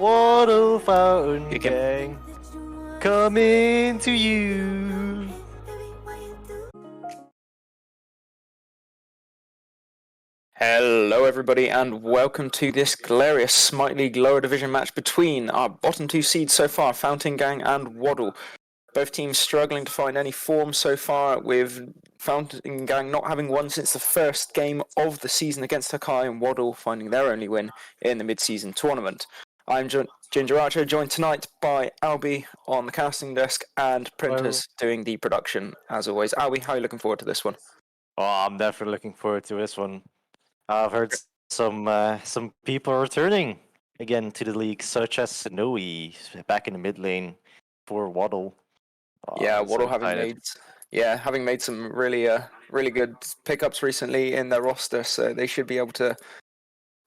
WODL Fountain Kick him. Gang, coming to you. Hello everybody and welcome to this glorious Smite League lower division match between our bottom two seeds so far, Fountain Gang and WODL. Both teams struggling to find any form so far, with Fountain Gang not having won since the first game of the season against Hakai, and WODL finding their only win in the mid-season tournament. I'm Ginger Archer, joined tonight by Albie on the casting desk and Printers doing the production as always. Albie, how are you looking forward to this one? Oh, I'm definitely looking forward to this one. I've heard some people returning again to the league, such as Snowy back in the mid lane for WODL. Yeah, So WODL having made some really good pickups recently in their roster, so they should be able to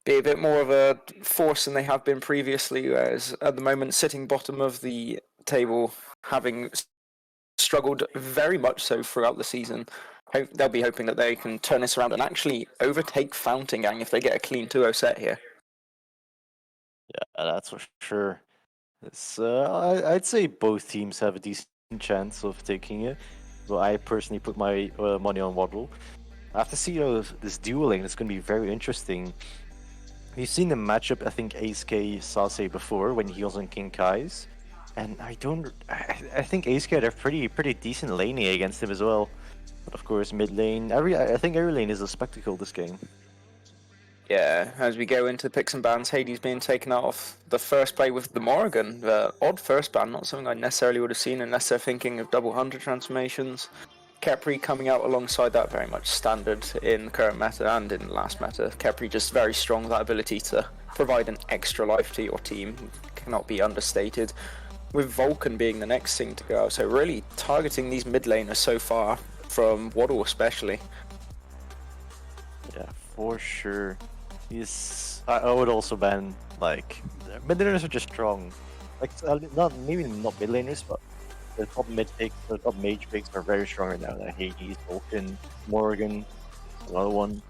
be a bit more of a force than they have been previously, whereas at the moment sitting bottom of the table, having struggled very much so throughout the season. They'll be hoping that they can turn this around and actually overtake Fountain Gang if they get a clean 2-0 set here. Yeah, that's for sure. I'd say both teams have a decent chance of taking it. So I personally put my money on WODL. I have to see this dueling. It's going to be very interesting. We've seen the matchup, I think, Ace-K Sase before when he was on King Kai's. And I think Ace-K had a pretty decent laning against him as well. But of course, mid lane, I think every lane is a spectacle this game. Yeah, as we go into the picks and bans, Hades being taken out of the first play with the Morrigan. The odd first ban, not something I necessarily would have seen unless they're thinking of double 100 transformations. Khepri coming out alongside that, very much standard in current meta and in the last meta. Khepri just very strong, that ability to provide an extra life to your team cannot be understated. With Vulcan being the next thing to go out, so really targeting these mid laners so far, from WODL especially. Yeah, for sure. I would also ban, like, mid laners are just strong. Like, maybe not mid laners, but the top mage picks are very strong right now. Like Hades, Vulcan, Morrigan, another one.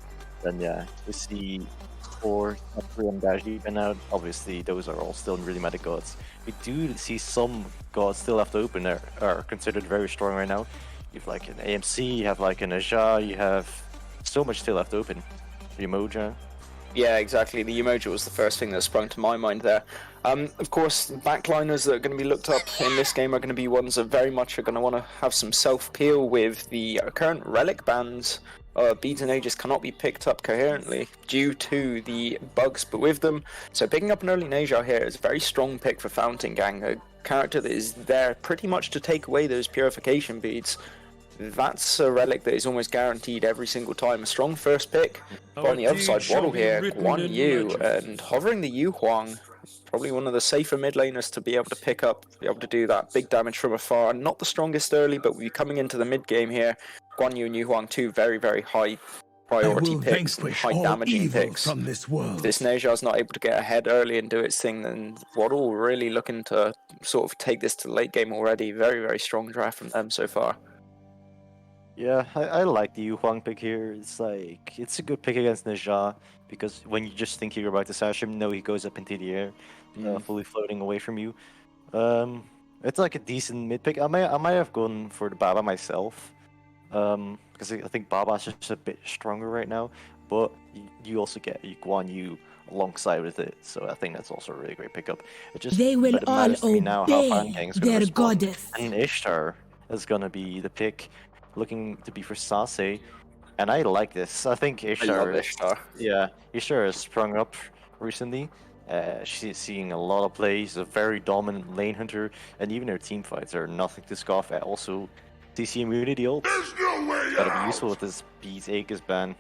Then yeah, we see Thor, Khepri, and Daji been out. Obviously, those are all still really meta gods. We do see some gods still left open that are considered very strong right now. You have like an AMC, you have like an Aja, you have so much still left open. The Emoja. Yeah, exactly. The Emoji was the first thing that sprung to my mind there. Of course, backliners that are going to be looked up in this game are going to be ones that very much are going to want to have some self-peel with the current relic bans. Beads and Aegis cannot be picked up coherently due to the bugs but with them. So picking up an early Neja here is a very strong pick for Fountain Gang, a character that is there pretty much to take away those purification beads. That's a relic that is almost guaranteed every single time. A strong first pick. But on the other side, WODL here, Guan Yu, and hovering the Yu Huang. Probably one of the safer mid laners to be able to pick up, be able to do that big damage from afar. Not the strongest early, but we're coming into the mid game here. Guan Yu and Yu Huang, two very high priority picks and high damaging picks. From this world. If this Neja's not able to get ahead early and do its thing, then WODL really looking to sort of take this to the late game already. Very strong draft from them so far. Yeah, I like the Yu Huang pick here. It's a good pick against Neja because when you just think you're about to sash him, no, he goes up into the air, fully floating away from you. It's like a decent mid pick. I might have gone for the Baba myself, because I think Baba's just a bit stronger right now. But you also get Guan Yu alongside with it, so I think that's also a really great pickup. They will all obey their respond. goddess. And Ishtar is gonna be the pick, looking to be for Sase, and I like this. I think Ishtar. I love Ishtar. Yeah, Ishtar has sprung up recently. She's seeing a lot of plays. She's a very dominant lane hunter, and even her team fights are nothing to scoff at. Also, CC immunity ult. Gotta be useful with this Beat Aegis ban.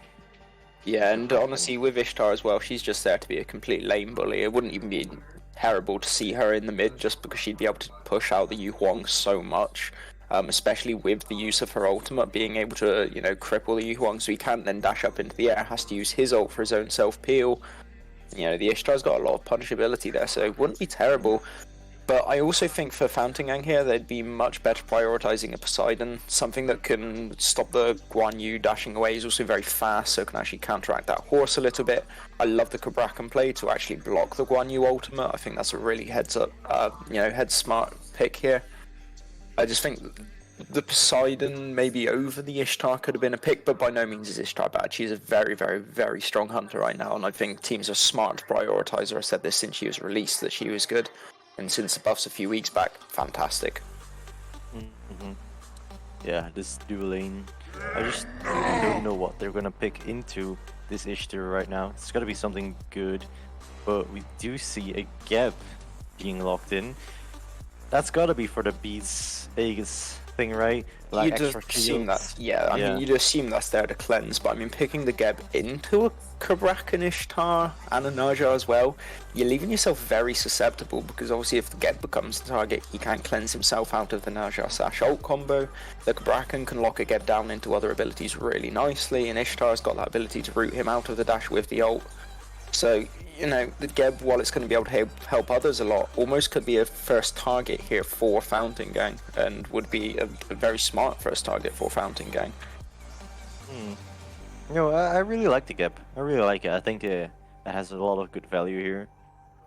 Yeah, and honestly, with Ishtar as well, she's just there to be a complete lane bully. It wouldn't even be terrible to see her in the mid, just because she'd be able to push out the Yu Huang so much. Especially with the use of her ultimate, being able to, cripple the Yu Huang so he can't then dash up into the air, has to use his ult for his own self-peel. The Ishtar's got a lot of punishability there, so it wouldn't be terrible. But I also think for Fountain Gang here, they'd be much better prioritizing a Poseidon, something that can stop the Guan Yu dashing away. He's also very fast, so can actually counteract that horse a little bit. I love the Cabrakan play to actually block the Guan Yu ultimate. I think that's a really heads smart pick here. I just think the Poseidon maybe over the Ishtar could have been a pick, but by no means is Ishtar bad. She's a very, very, very strong hunter right now, and I think teams are smart to prioritize her. I said this since she was released, that she was good. And since the buffs a few weeks back, fantastic. Yeah, this dual lane, I just don't know what they're gonna pick into this Ishtar right now. It's gotta be something good, but we do see a Geb being locked in. That's gotta be for the Beats Aegis thing, right? Like You'd assume that, I mean, you'd assume that's there to cleanse, but I mean, picking the Geb into a Cabrakan Ishtar and a Naja as well, you're leaving yourself very susceptible, because obviously if the Geb becomes the target, he can't cleanse himself out of the Naja Sash ult combo. The Cabrakan can lock a Geb down into other abilities really nicely, and Ishtar's got that ability to root him out of the dash with the ult. So, you know, the Geb, while it's going to be able to help others a lot, almost could be a first target here for Fountain Gang, and would be a very smart first target for Fountain Gang. You know, I really like the Geb. I really like it. I think it has a lot of good value here.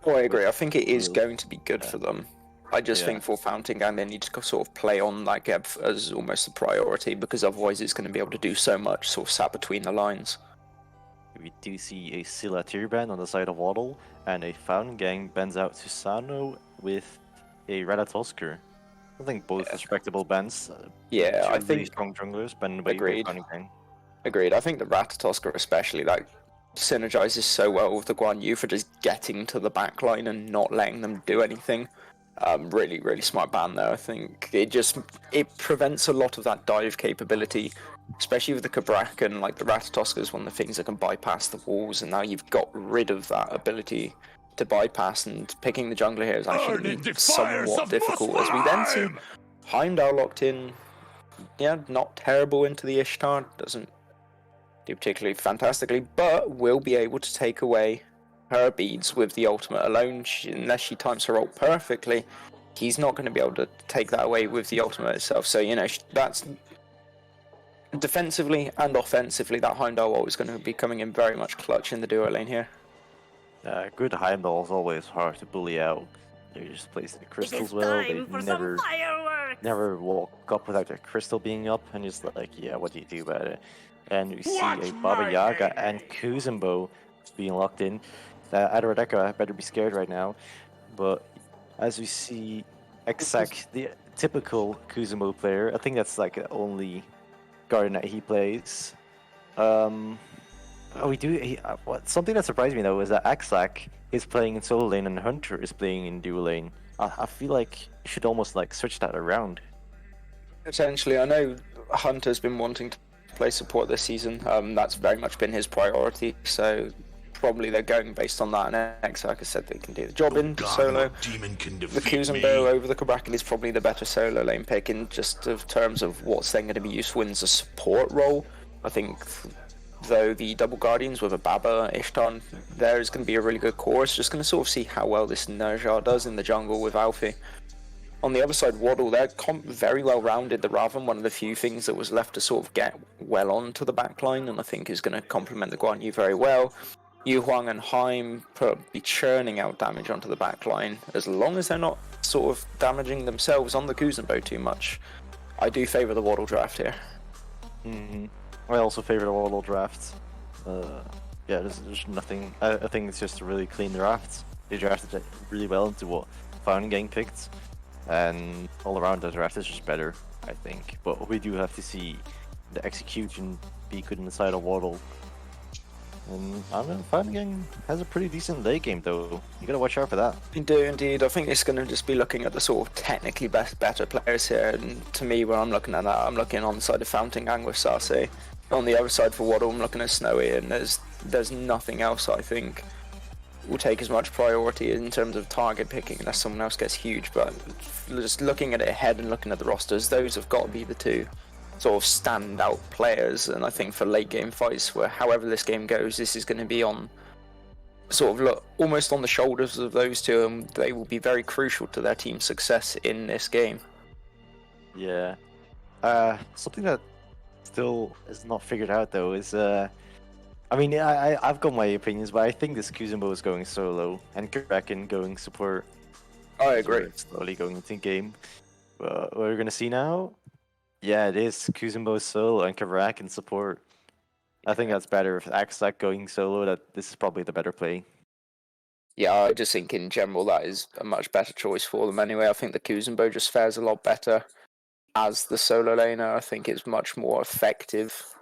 Oh, I agree. I think it is going to be good for them. I just think for Fountain Gang, they need to sort of play on that Geb as almost a priority, because otherwise it's going to be able to do so much sort of sat between the lines. We do see a Scylla tier ban on the side of WODL, and a Fountain Gang bans out Susano with a Ratatosker. I think both respectable bans. I really think strong junglers banned by Fountain Gang. Agreed. I think the Ratatosker especially, like, synergizes so well with the Guan Yu for just getting to the backline and not letting them do anything. Really, really smart ban there. I think it prevents a lot of that dive capability, especially with the Cabrakan. Like, the Ratatosker is one of the things that can bypass the walls, and now you've got rid of that ability to bypass, and picking the jungler here is actually somewhat difficult, as we then see Heimdall locked in. Yeah, not terrible into the Ishtar, doesn't do particularly fantastically, but will be able to take away her beads with the ultimate alone. Unless she times her ult perfectly, he's not going to be able to take that away with the ultimate itself. So, you know, that's defensively and offensively, that Heimdall ult is going to be coming in very much clutch in the duo lane here. Good Heimdall is always hard to bully out. They just place the crystals well. They never walk up without their crystal being up, and just like, yeah, what do you do about it? And we see a Baba Yaga and Kuzumbo being locked in. Adoradeka better be scared right now. But as we see Exak, the typical Kuzumbo player, I think that's like the only Guardian that he plays. Something that surprised me though is that Exak is playing in solo lane and Hunter is playing in duo lane. I feel like you should almost like switch that around. Potentially, I know Hunter's been wanting to play support this season. That's very much been his priority, so probably they're going based on that, and Exarch has said they can do the job in solo. The Kuzumbo over the Cabrakan is probably the better solo lane pick in just of terms of what's then going to be useful in the support role. I think, though, the double Guardians with a Baba, Ishtar, there is going to be a really good core. It's just going to sort of see how well this Nerjar does in the jungle with Alfie. On the other side, WODL, they're very well rounded. The Raven, one of the few things that was left to sort of get well onto the backline, and I think is going to complement the Guan Yu very well. Yu Huang and Heim be churning out damage onto the backline, as long as they're not sort of damaging themselves on the Kuzumbo too much. I do favour the WODL draft here. I also favour the WODL draft. Yeah, there's nothing. I think it's just a really clean draft. They drafted it really well into what Fountain Gang picked, and all around the draft is just better, I think. But we do have to see the execution be good in the side of WODL. And I don't know, Fountain Gang has a pretty decent late game though. You gotta watch out for that. You do indeed. I think it's going to just be looking at the sort of technically better players here. And to me, when I'm looking at that, I'm looking on the side of Fountain Gang with Sase. On the other side for WODL, I'm looking at Snowy, and there's nothing else I think will take as much priority in terms of target picking unless someone else gets huge. But just looking at it ahead and looking at the rosters, those have got to be the two sort of standout players. And I think for late game fights, where however this game goes, this is going to be on sort of look almost on the shoulders of those two, and they will be very crucial to their team's success in this game. Yeah. Something that still is not figured out though is I mean I've got my opinions, but I think this Kuzumbo is going solo and Kraken going support. I agree. Slowly going into game. What we're gonna see now? Yeah, it is Kuzumbo solo and Kraken support. I think that's better. If Axac going solo, that this is probably the better play. Yeah, I just think in general that is a much better choice for them anyway. I think the Kuzumbo just fares a lot better as the solo laner. I think it's much more effective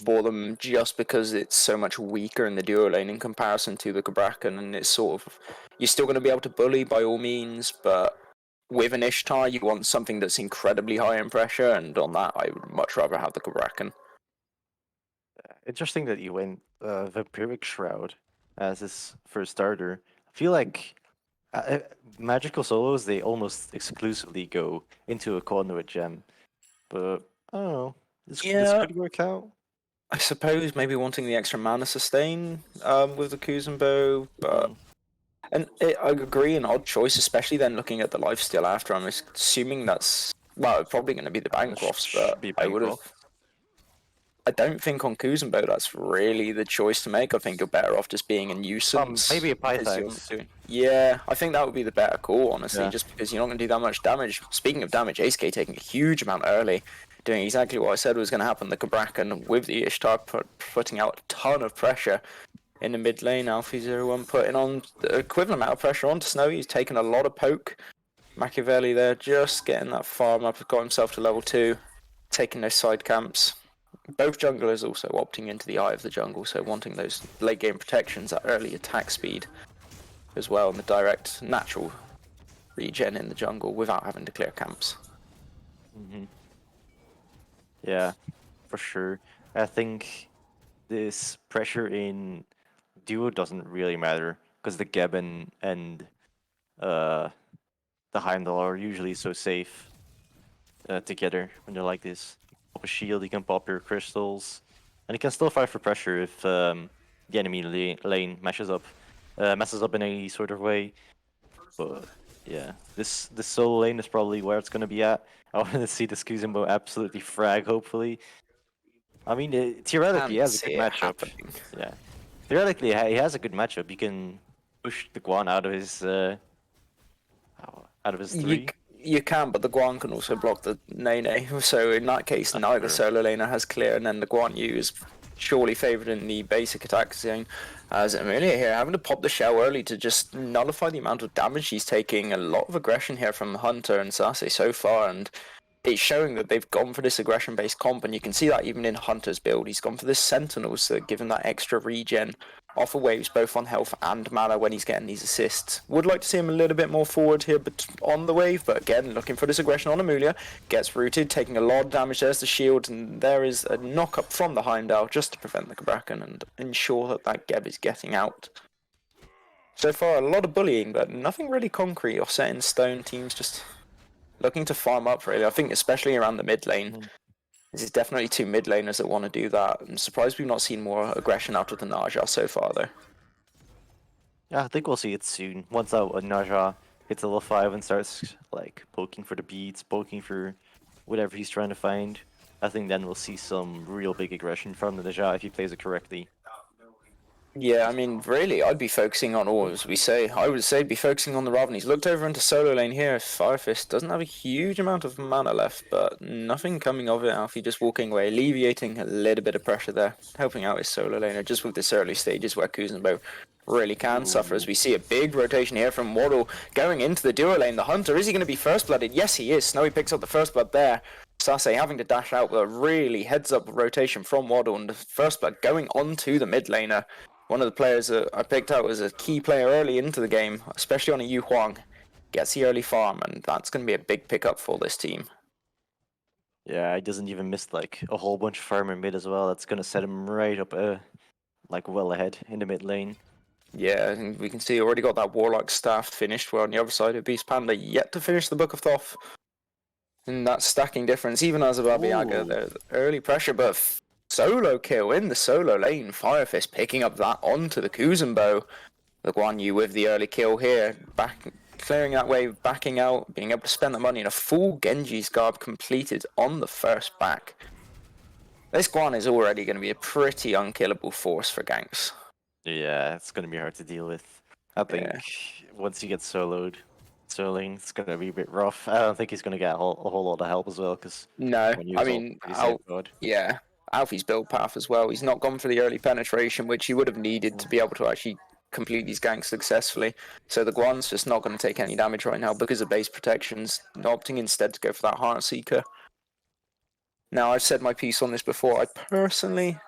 for them just because it's so much weaker in the duo lane in comparison to the Kraken, and it's sort of, you're still going to be able to bully by all means, but with an Ishtar you want something that's incredibly high in pressure, and on that I would much rather have the Kraken. Interesting that you went Vampiric Shroud as his first starter. I feel like magical solos, they almost exclusively go into a conduit gem, but I don't know. This could work out. I suppose maybe wanting the extra mana sustain with the Kuzumbo, but I agree, an odd choice, especially then looking at the lifesteal after. I'm assuming that's, well, probably going to be the Bancrofts, but I don't think on Kuzumbo that's really the choice to make. I think you're better off just being a nuisance. Maybe a Pythax. Yeah, I think that would be the better call, honestly, just because you're not going to do that much damage. Speaking of damage, ACK taking a huge amount early, doing exactly what I said was going to happen. The Kraken with the Ishtar putting out a ton of pressure in the mid lane. Alfie01 putting on the equivalent amount of pressure onto Snowy. He's taken a lot of poke. Machiavelli there just getting that farm up, got himself to level 2, taking those side camps. Both junglers also opting into the eye of the jungle, so wanting those late game protections, that early attack speed as well, and the direct natural regen in the jungle without having to clear camps. Yeah, for sure. I think this pressure in duo doesn't really matter because the Geben and the Heimdall are usually so safe together when they're like this. Pop a shield, you can pop your crystals, and you can still fight for pressure if the enemy lane messes up in any sort of way. But yeah, this solo lane is probably where it's gonna be at. I want to see this Kuzumbo absolutely frag. Hopefully, I mean theoretically he has a good matchup. Yeah, theoretically he has a good matchup. You can push the Guan out of his 3. You can, but the Guan can also block the Nene. So in that case, neither solo laner has clear, and then the Guan Yu is surely favoured in the basic attack zone. As Amelia here having to pop the shell early to just nullify the amount of damage she's taking. A lot of aggression here from Hunter and Sase so far, and it's showing that they've gone for this aggression-based comp, and you can see that even in Hunter's build. He's gone for this Sentinels that give him that extra regen off of waves, both on health and mana when he's getting these assists. Would like to see him a little bit more forward here but on the wave, but again, looking for this aggression on Amelia. Gets rooted, taking a lot of damage. There's the shield, and there is a knock-up from the Heimdall just to prevent the Kraken and ensure that that Geb is getting out. So far, a lot of bullying, but nothing really concrete or set in stone. Teams just looking to farm up, really. I think especially around the mid lane. This is definitely 2 mid laners that want to do that. I'm surprised we've not seen more aggression out of the Naja so far, though. Yeah, I think we'll see it soon. Once Naja hits level 5 and starts like poking for the beats, poking for whatever he's trying to find, I think then we'll see some real big aggression from the Naja if he plays it correctly. Yeah, I mean, really, I'd be focusing on all, as we say. I would say be focusing on the Raven. He's looked over into solo lane here. Firefist doesn't have a huge amount of mana left, but nothing coming of it. Alfie just walking away, alleviating a little bit of pressure there, helping out his solo laner just with this early stages where Kuzumbo really can suffer, as we see a big rotation here from WODL going into the duo lane. The Hunter, is he going to be first blooded? Yes, he is. Snowy picks up the first blood there. Sase having to dash out with a really heads-up rotation from WODL, and the first blood going onto the mid laner. One of the players that I picked out was a key player early into the game, especially on a Yu Huang. Gets the early farm, and that's going to be a big pickup for this team. Yeah, he doesn't even miss like a whole bunch of farm in mid as well. That's going to set him right up like well ahead in the mid lane. Yeah, and we can see already got that Warlock staff finished. We're on the other side of Beast Panda, yet to finish the Book of Thoth. And that stacking difference, even as a Baba Yaga, there's early pressure, but Solo kill in the solo lane. Firefist picking up that onto the Kuzenbo. The Guan Yu with the early kill here. Clearing that wave, backing out, being able to spend the money in a full Genji's garb completed on the first back. This Guan is already going to be a pretty unkillable force for ganks. Yeah, it's gonna be hard to deal with. I think once he gets soloed, soloing, it's gonna be a bit rough. I don't think he's gonna get a whole lot of help as well, because No, when he I was all mean, pretty safe god. yeah, Alfie's build path as well. He's not gone for the early penetration, which he would have needed to be able to actually complete these ganks successfully. So the Guan's just not going to take any damage right now because of base protections, opting instead to go for that Heart Seeker. Now, I've said my piece on this before. I personally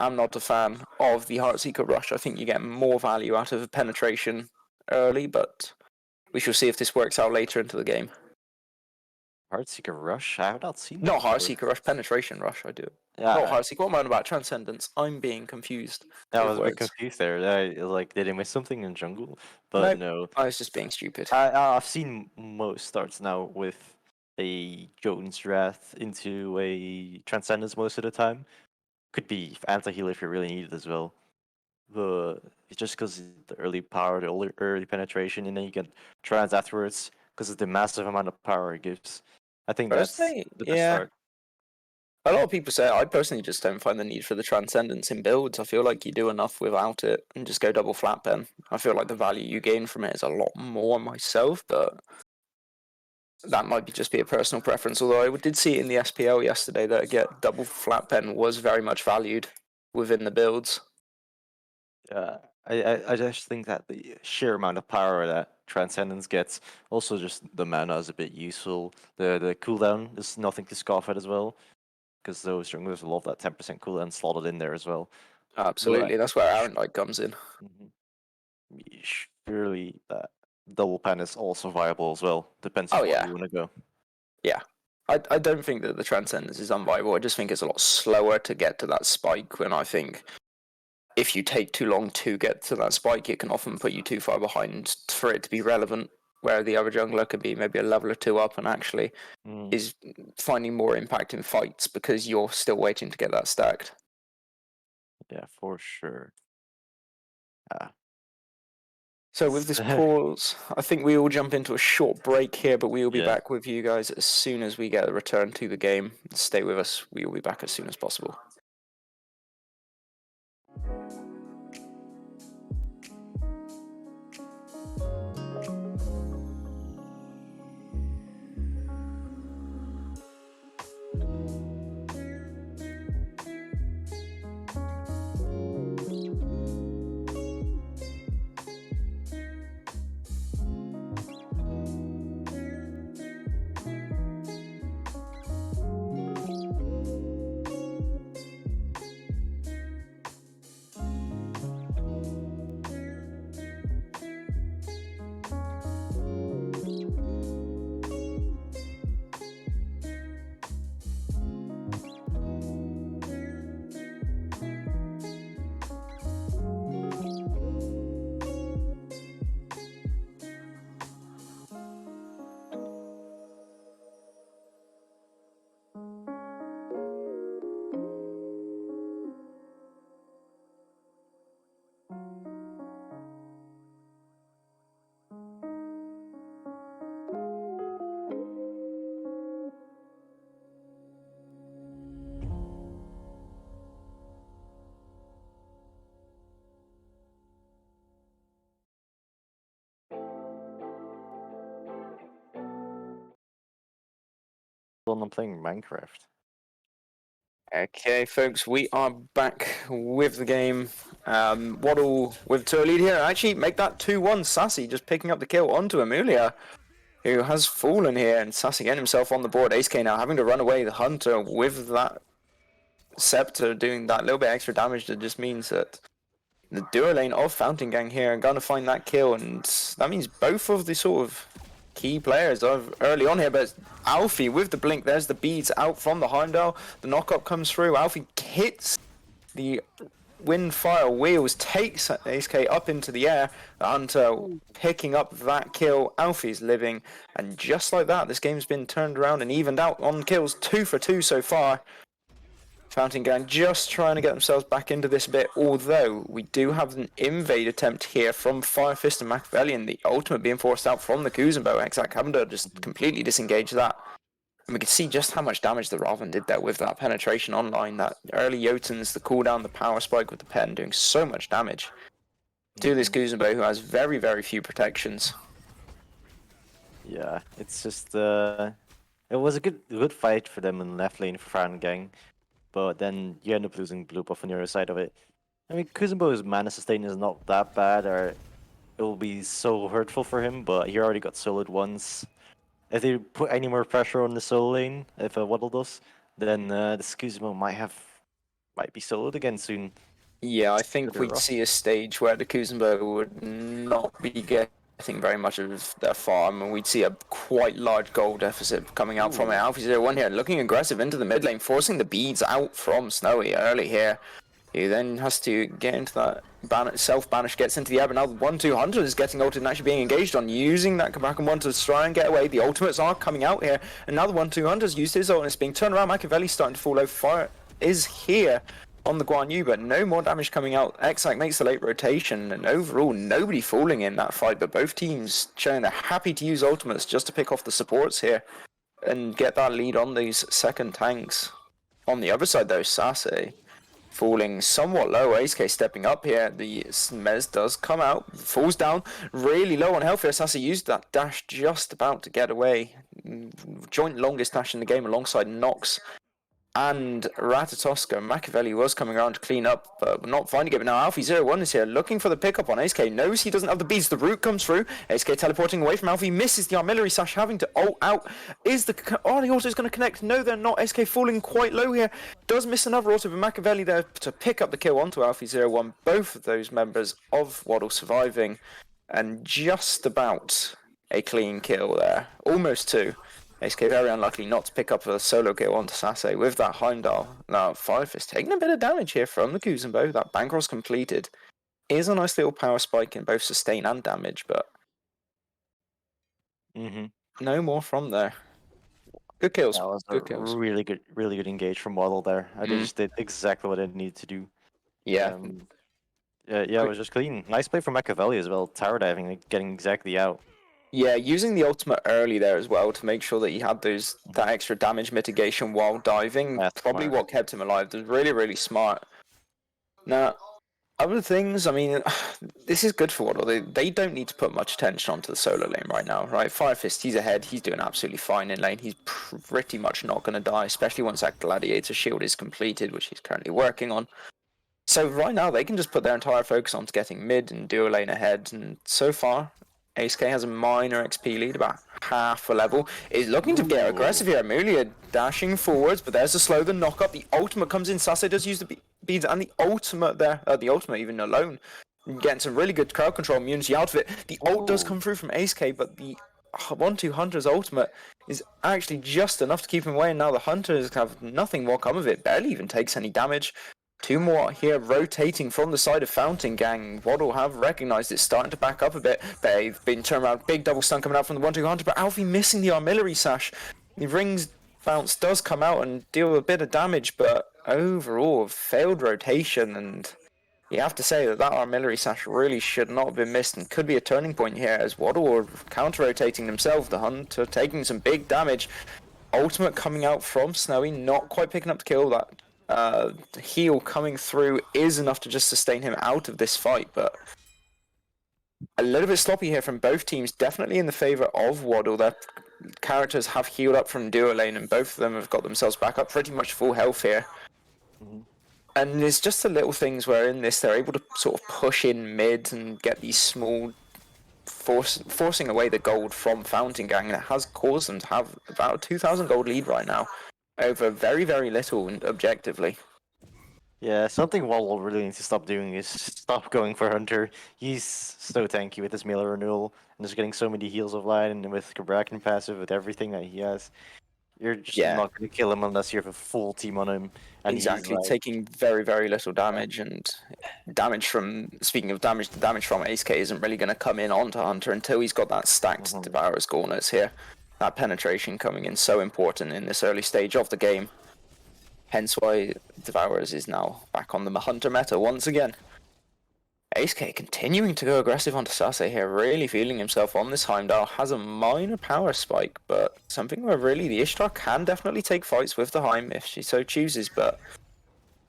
am not a fan of the Heart Seeker rush. I think you get more value out of penetration early, but we shall see if this works out later into the game. Heartseeker Rush? I have not seen that Not Heart before. Seeker rush, penetration rush, I do. Yeah, Not Heart Seeker. What am I on about? Transcendence. I'm being confused. I with was a bit words. confused there. Like, did I miss something in jungle? But no. I was just being stupid. I've seen most starts now with a Jones Wrath into a Transcendence most of the time. Could be anti-heal if you really need it as well. But it's just because the early power, the early penetration, and then you get trans afterwards because of the massive amount of power it gives. I think that's Personally, the best yeah. start. A lot of people say I personally just don't find the need for the Transcendence in builds. I feel like you do enough without it and just go double flat pen. I feel like the value you gain from it is a lot more myself, but that might just be a personal preference. Although I did see it in the SPL yesterday that double flat pen was very much valued within the builds. I just think that the sheer amount of power that Transcendence gets, also just the mana is a bit useful. The cooldown is nothing to scoff at as well, because those junglers love that 10% cooldown slotted in there as well. Absolutely, that's where Aaron Knight comes in. Surely that double pen is also viable as well. Depends on where you want to go. Yeah. I don't think that the Transcendence is unviable. I just think it's a lot slower to get to that spike when I think if you take too long to get to that spike, it can often put you too far behind for it to be relevant, where the other jungler could be maybe a level or two up and actually is finding more impact in fights because you're still waiting to get that stacked. Yeah, for sure. So with this pause, I think we will jump into a short break here, but we will be back with you guys as soon as we get a return to the game. Stay with us. We will be back as soon as possible. Well, I'm playing Minecraft. Okay, folks, we are back with the game. WODL with to a lead here. Actually, make that 2-1. Sassy just picking up the kill onto Amelia, who has fallen here, and Sassy getting himself on the board. Ace K now having to run away the Hunter with that Scepter doing that little bit extra damage. That just means that the duo lane of Fountain Gang here are going to find that kill, and that means both of the sort of key players are early on here. But Alfie with the blink, there's the beads out from the Heimdall. The knockup comes through. Alfie hits the Windfire Wheels, takes Ace K up into the air. The Hunter picking up that kill. Alfie's living, and just like that, this game's been turned around and evened out on kills. 2 for 2 so far. Fountain Gang just trying to get themselves back into this a bit, although we do have an invade attempt here from Fire Fist and Machiavellian, the ultimate being forced out from the Kuzenbo. Exact having to just completely disengage that. And we can see just how much damage the Raven did there with that penetration online, that early Jotuns, the cooldown, the power spike with the pen, doing so much damage to this Kuzenbo, who has very, very few protections. Yeah, it's just it was a good fight for them in left lane for Fountain Gang, but then you end up losing blue buff on the other side of it. I mean, Kuzenbo's mana sustain is not that bad, or it will be so hurtful for him, but he already got soloed once. If they put any more pressure on the solo lane, if WODL does, then the Kuzenbo might be soloed again soon. Yeah, I think Pretty we'd rough. see a stage where the Kuzenbo would not be getting very much of their farm, and we'd see a quite large goal deficit coming out from it. Alpha01 here, looking aggressive into the mid lane, forcing the beads out from Snowy early here. He then has to get into that self-banish, gets into the air, but now the 1-2 Hunter is getting ulted and actually being engaged on, using that Kabakan 1 to try and get away. The ultimates are coming out here, and now the 1-2 Hunter's used his ult and it's being turned around. Machiavelli's starting to fall over. Fire is here on the Guan Yu, but no more damage coming out. Exac makes the late rotation, and overall nobody falling in that fight, but both teams showing they're happy to use ultimates just to pick off the supports here and get that lead on these second tanks. On the other side though, Sase falling somewhat low. ACK stepping up here. The Mez does come out, falls down, really low on health here. Sase used that dash just about to get away. Joint longest dash in the game alongside Nox and Ratatoska. Machiavelli was coming around to clean up, but not finding it. But now Alfie01 is here looking for the pickup on ACK. Knows he doesn't have the beads. The root comes through. ACK teleporting away from Alfie. Misses the artillery sash, having to ult out. The auto is going to connect. No, they're not. ACK falling quite low here. Does miss another auto, but Machiavelli there to pick up the kill onto Alfie01. Both of those members of WODL surviving, and just about a clean kill there. Almost two. ACK very unlucky not to pick up a solo kill onto Sase with that Heimdall. Now, Fire Fist taking a bit of damage here from the Kuzenbo. That Bancross completed is a nice little power spike in both sustain and damage, but no more from there. Good kills. That was Good kills. really good engage from WODL there. They just did exactly what they needed to do. Yeah. Yeah, it was just clean. Nice play from Machiavelli as well. Tower diving, like, getting exactly out. Yeah, using the ultimate early there as well to make sure that he had that extra damage mitigation while diving. That's probably smart. what kept him alive. It was really, really smart. Now, other things, I mean, this is good for WODL. They don't need to put much attention onto the solo lane right now, right? Fire Fist, he's ahead. He's doing absolutely fine in lane. He's pretty much not going to die, especially once that Gladiator shield is completed, which he's currently working on. So right now, they can just put their entire focus on getting mid and duo lane ahead. And so far, ACK has a minor XP lead, about half a level. Is looking to get aggressive here. Amelia dashing forwards, but there's a slow the knock up. The ultimate comes in. Sase does use the beads and the ultimate there. The ultimate even alone. Getting some really good crowd control immunity out of it. The ult does come through from ACK, but the 1-2 Hunter's ultimate is actually just enough to keep him away. And now the Hunters have nothing more come of it. Barely even takes any damage. Two more here rotating from the side of Fountain Gang. WODL have recognised it's starting to back up a bit. They've been turned around. Big double stun coming out from the 1-2 Hunter, but Alfie missing the artillery sash. The rings bounce does come out and deal a bit of damage, but overall, failed rotation. And you have to say that artillery sash really should not have been missed and could be a turning point here as WODL are counter-rotating themselves. The Hunter taking some big damage. Ultimate coming out from Snowy, not quite picking up the kill. That heal coming through is enough to just sustain him out of this fight, but a little bit sloppy here from both teams, definitely in the favour of WODL. Their characters have healed up from duo lane and both of them have got themselves back up pretty much full health here. And there's just the little things where in this they're able to sort of push in mid and get these small forcing away the gold from Fountain Gang, and it has caused them to have about a 2,000 gold lead right now over very, very little objectively. Yeah, something WODL really needs to stop doing is stop going for Hunter. He's so tanky with his melee renewal, and just getting so many heals offline, and with Kraken passive, with everything that he has. You're just not going to kill him unless you have a full team on him. And exactly, taking very, very little damage, and damage from, speaking of damage, the damage from ACK isn't really going to come in onto Hunter until he's got that stacked Devourer's Gauntlets here. That penetration coming in so important in this early stage of the game. Hence why Devourers is now back on the Hunter meta once again. Ace K continuing to go aggressive onto Sase here, really feeling himself on this Heimdall. Has a minor power spike, but something where really the Ishtar can definitely take fights with the Heim if she so chooses, but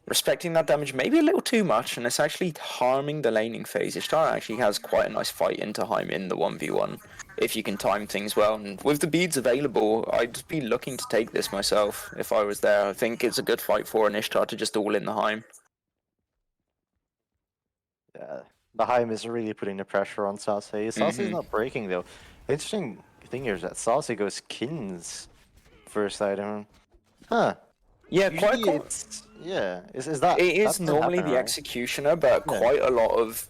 respecting that damage maybe a little too much, and it's actually harming the laning phase. Ishtar actually has quite a nice fight into Heim in the 1v1, if you can time things well. And with the beads available, I'd be looking to take this myself if I was there. I think it's a good fight for an Ishtar to just all in the Heim. Yeah, the Heim is really putting the pressure on Sase. Sase is not breaking though. The interesting thing here is that Sase goes Kin's first item. Huh. Yeah, Usually yeah. Is that it is that normally happen, the right? executioner, but Yeah. quite a lot of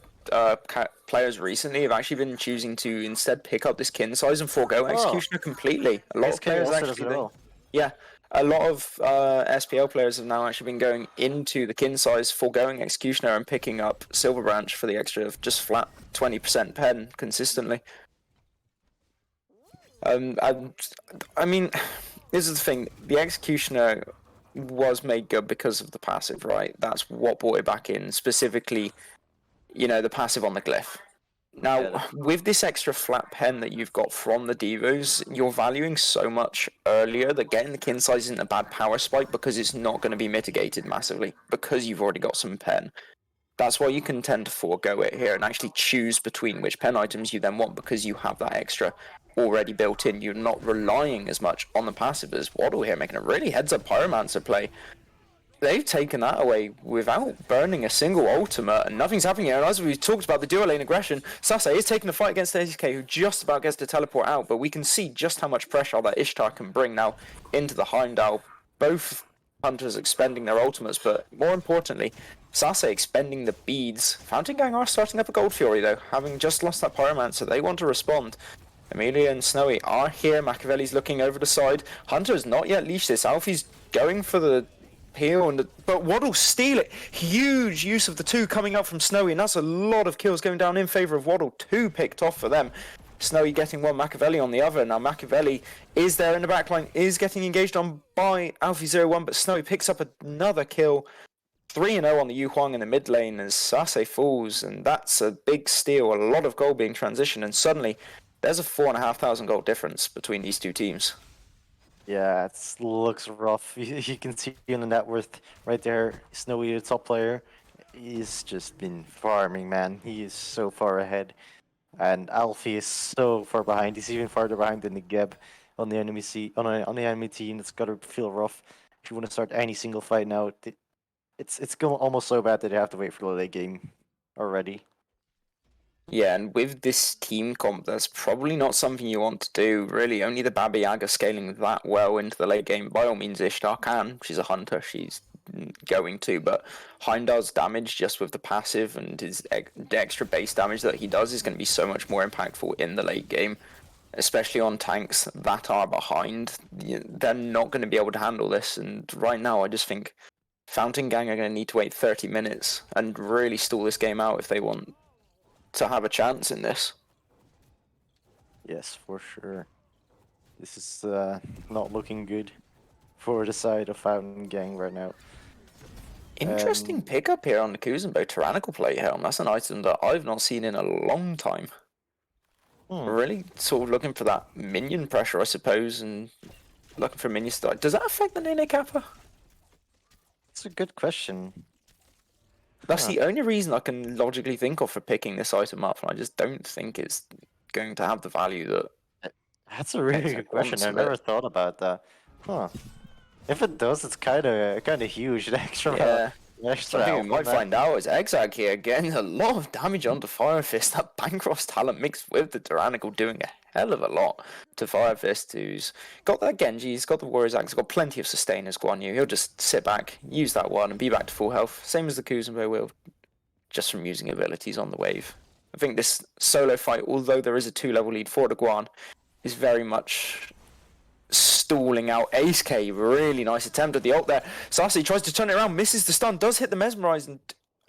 players recently have actually been choosing to instead pick up this kin size and forego executioner completely. A lot of SK players also does actually it well. yeah, a lot of SPL players have now actually been going into the kin size, foregoing executioner and picking up Silver Branch for the extra of just flat 20% pen consistently. I mean, this is the thing. The executioner was made good because of the passive, right? That's what brought it back in, specifically, you know, the passive on the glyph. Now, Yeah, with this extra flat pen that you've got from the Devos, you're valuing so much earlier that getting the kin size isn't a bad power spike because it's not going to be mitigated massively because you've already got some pen. That's why you can tend to forego it here and actually choose between which pen items you then want because you have that extra already built in. You're not relying as much on the passive as WODL here, making a really heads-up Pyromancer play. They've taken that away without burning a single ultimate, and nothing's happening here. And as we talked about the dual lane aggression, Sase is taking the fight against ASK, who just about gets to teleport out, but we can see just how much pressure that Ishtar can bring now into the Heimdall. Both hunters expending their ultimates, but more importantly, Sase expending the beads. Fountain Gang are starting up a Gold Fury, though, having just lost that Pyromancer. They want to respond. Amelia and Snowy are here. Machiavelli's looking over the side. Hunter has not yet leashed this. Alfie's going for the heal, but WODL steal it. Huge use of the 2 coming out from Snowy, and that's a lot of kills going down in favour of WODL. 2 picked off for them. Snowy getting one, Machiavelli on the other. Now Machiavelli is there in the backline, is getting engaged on by Alfie01, but Snowy picks up another kill. 3-0 on the Yu Huang in the mid lane as Sase falls, and that's a big steal. A lot of gold being transitioned, and suddenly there's a 4,500 gold difference between these two teams. Yeah, it looks rough. You can see in the net worth right there. Snowy, the top player, he's just been farming, man. He is so far ahead, and Alfie is so far behind. He's even farther behind than the Geb on the enemy on the enemy team. It's gotta feel rough if you want to start any single fight now. It's going almost so bad that they have to wait for the late game already. Yeah, and with this team comp, that's probably not something you want to do, really. Only the Baba Yaga scaling that well into the late game. By all means, Ishtar can. She's a hunter. She's going to, but Heimdall's damage just with the passive and his extra base damage that he does is going to be so much more impactful in the late game, especially on tanks that are behind. They're not going to be able to handle this, and right now I just think Fountain Gang are going to need to wait 30 minutes and really stall this game out if they want to have a chance in this. Yes, for sure. This is not looking good for the side of Fountain Gang right now. Interesting pickup here on the Kuzenbo Tyrannical Plate Helm. That's an item that I've not seen in a long time. Really sort of looking for that minion pressure, I suppose, and looking for minion style. Does that affect the Nene Kappa? It's a good question. That's the only reason I can logically think of for picking this item up, and I just don't think it's going to have the value that. That's a really good question. I never thought about that. Huh. If it does, it's kind of huge. The extra Yeah. extra Something we alpha, might man. find out is Exag here getting a lot of damage onto Fire Fist. That Bancroft's talent mixed with the Tyrannical doing a hell of a lot to Fire Fist, who's got that Genji, he's got the Warrior's Axe, he's got plenty of sustain as Guan Yu. He'll just sit back, use that one, and be back to full health. Same as the Kuzenbo will, just from using abilities on the wave. I think this solo fight, although there is a 2-level lead for the Guan, is very much stalling out Ace K. Really nice attempt at the ult there. Sase tries to turn it around, misses the stun, does hit the mesmerize and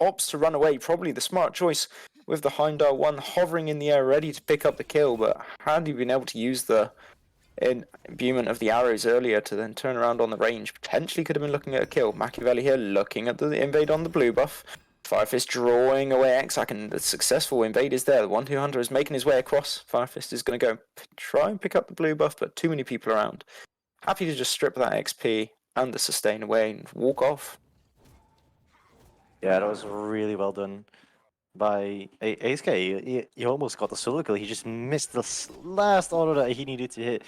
opts to run away. Probably the smart choice with the Heimdall 1 hovering in the air ready to pick up the kill, but had he been able to use the imbuement of the arrows earlier to then turn around on the range. Potentially could have been looking at a kill. Machiavelli here looking at the invade on the blue buff. Firefist drawing away Exac, and the successful invade is there. The 1-2 hunter is making his way across. Firefist is going to go try and pick up the blue buff, but too many people around. Happy to just strip that XP and the sustain away and walk off. Yeah, that was really well done by ASK. He almost got the solo kill. He just missed the last auto that he needed to hit.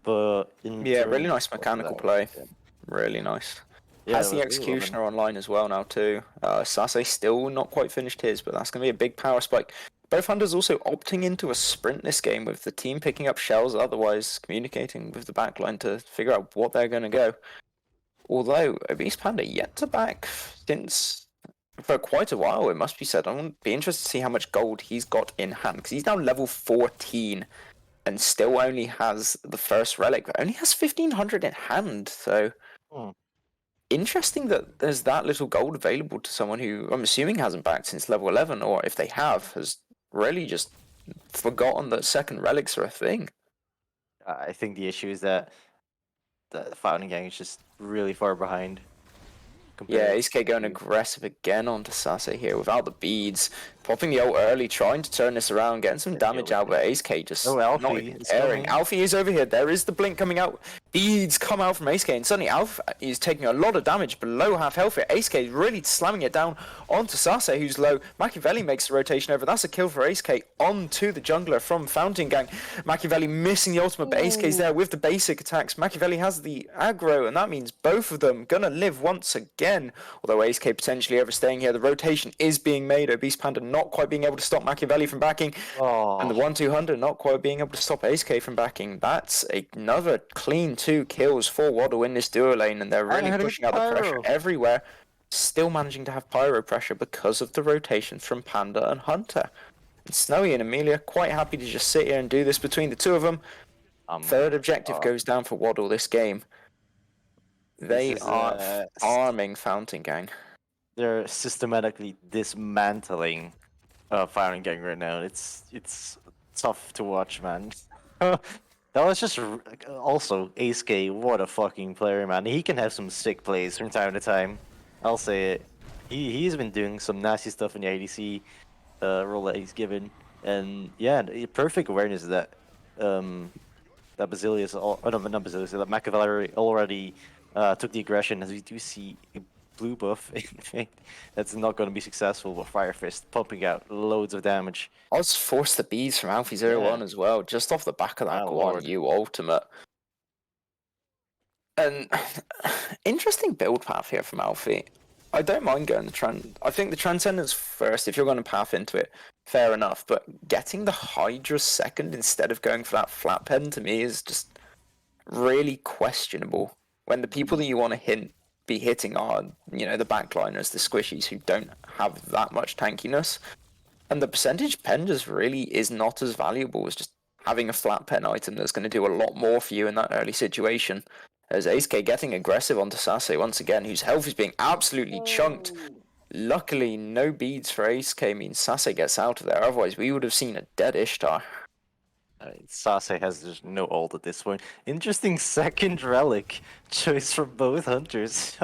But yeah, really nice mechanical play. Yeah. Really nice. Yeah, Has the Executioner online as well now too. Sase still not quite finished his, but that's going to be a big power spike. Both hunters also opting into a sprint this game, with the team picking up shells, otherwise communicating with the backline to figure out what they're going to go. Although Obese Panda yet to back since for quite a while, it must be said. I'm going to be interested to see how much gold he's got in hand, because he's now level 14 and still only has the first relic, but only has 1500 in hand, so... Interesting that there's that little gold available to someone who I'm assuming hasn't backed since level 11, or if they have, has really just forgotten that second relics are a thing. I think the issue is that the Fountain Gang is just really far behind. Yeah, ASK going aggressive again onto Sase here without the beads. Popping the ult early, trying to turn this around, getting some damage out, but ASK just not even caring. Alfie is over here. There is the blink coming out. Beads come out from ASK, and suddenly Alpha is taking a lot of damage below half health here. ASK is really slamming it down onto Sase, who's low. Machiavelli makes the rotation over. That's a kill for ASK onto the jungler from Fountain Gang. Machiavelli missing the ultimate, but ASK's there with the basic attacks. Machiavelli has the aggro, and that means both of them gonna live once again. Although ASK potentially overstaying here, the rotation is being made. Obese Panda not quite being able to stop Machiavelli from backing, and the 1-2 hunter not quite being able to stop ASK from backing. That's another clean 2 kills for WODL in this duo lane, and they're really pushing out the pressure everywhere. Still managing to have pyro pressure because of the rotation from Panda and Hunter. And Snowy and Amelia quite happy to just sit here and do this between the two of them. Third objective goes down for WODL this game. They are farming Fountain Gang. They're systematically dismantling Fountain Gang right now. It's tough to watch, man. That was just also ASK. What a fucking player, man. He can have some sick plays from time to time. I'll say it. He's been doing some nasty stuff in the ADC role that he's given, and yeah, perfect awareness that that Basilius, not Basilius, that Machiavelli already took the aggression, as we do see a blue buff that's not going to be successful, but Fire Fist pumping out loads of damage. I was forced the bees from Alfie 01 as well, just off the back of that Guan Yu ultimate. And interesting build path here from Alfie. I don't mind going the I think the Transcendence first, if you're going to path into it, fair enough, but getting the Hydra second instead of going for that flat pen to me is just really questionable. When the people that you want to be hitting are, you know, the backliners, the squishies who don't have that much tankiness. And the percentage pen just really is not as valuable as just having a flat pen item that's going to do a lot more for you in that early situation. As ASK getting aggressive onto Sase once again, whose health is being absolutely chunked. Luckily, no beads for ASK means Sase gets out of there, otherwise we would have seen a dead Ishtar. Sase has just no ult at this point. Interesting second relic choice from both hunters.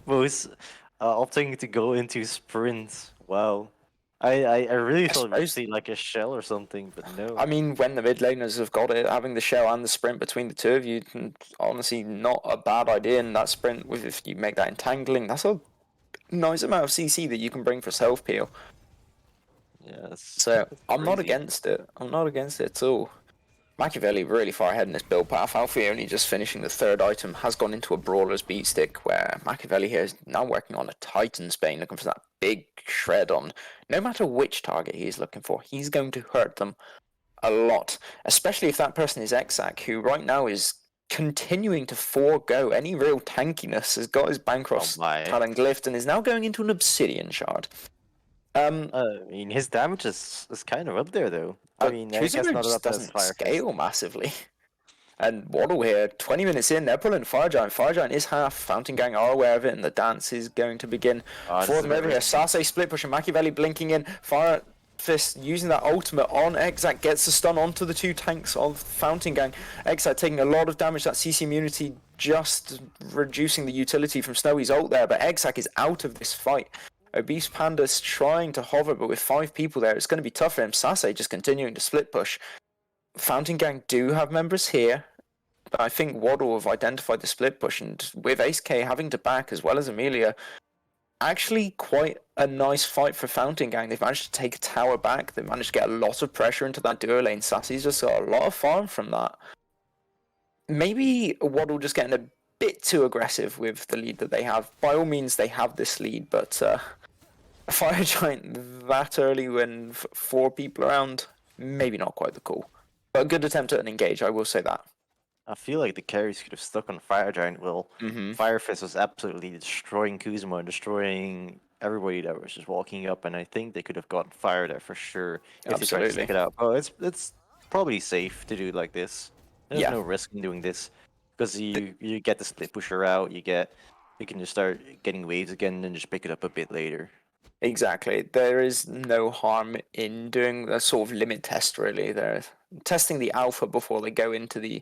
Both opting to go into sprints. Wow. I really thought we'd see like a shell or something, but no. I mean, when the mid laners have got it, having the shell and the sprint between the two of you, honestly, not a bad idea. In that sprint, if you make that entangling, that's a nice amount of CC that you can bring for self peel. Yes. So I'm not against it. I'm not against it at all. Machiavelli really far ahead in this build path. Alfie only just finishing the third item has gone into a Brawler's Beat Stick, where Machiavelli here is now working on a Titan's Bane, looking for that big shred on no matter which target he's looking for. He's going to hurt them a lot, especially if that person is Exac, who right now is continuing to forego any real tankiness, has got his Bancroft's talent glyphed and is now going into an Obsidian Shard. I mean, his damage is kind of up there, though. I mean, I guess not just doesn't scale massively. And WODL here, 20 minutes in, they're pulling Fire Giant. Fire Giant is half. Fountain Gang are aware of it, and the dance is going to begin for them over here. Sase split pushing, Machiavelli blinking in. Fire Fist using that ultimate on Exac, gets the stun onto the 2 tanks of Fountain Gang. Exac taking a lot of damage, that CC immunity just reducing the utility from Snowy's ult there, but Exac is out of this fight. Obese Panda's trying to hover, but with 5 people there, it's going to be tough for him. Sase just continuing to split push. Fountain Gang do have members here, but I think WODL have identified the split push, and with Ace K having to back as well as Amelia, actually quite a nice fight for Fountain Gang. They've managed to take a tower back. They've managed to get a lot of pressure into that duo lane. Sassy's just got a lot of farm from that. Maybe WODL just getting a bit too aggressive with the lead that they have. By all means, they have this lead, but a Fire Giant that early when 4 people around, maybe not quite the call. But a good attempt at an engage, I will say that. I feel like the carries could have stuck on Fire Giant. Well, Fire Fist was absolutely destroying Kuzma and destroying everybody that was just walking up, and I think they could have gotten fire there for sure if they tried to stick it out. Oh, it's probably safe to do it like this. There's no risk in doing this because you get the split pusher out, you can just start getting waves again and then just pick it up a bit later. Exactly. There is no harm in doing a sort of limit test, really. They're testing the alpha before they go into the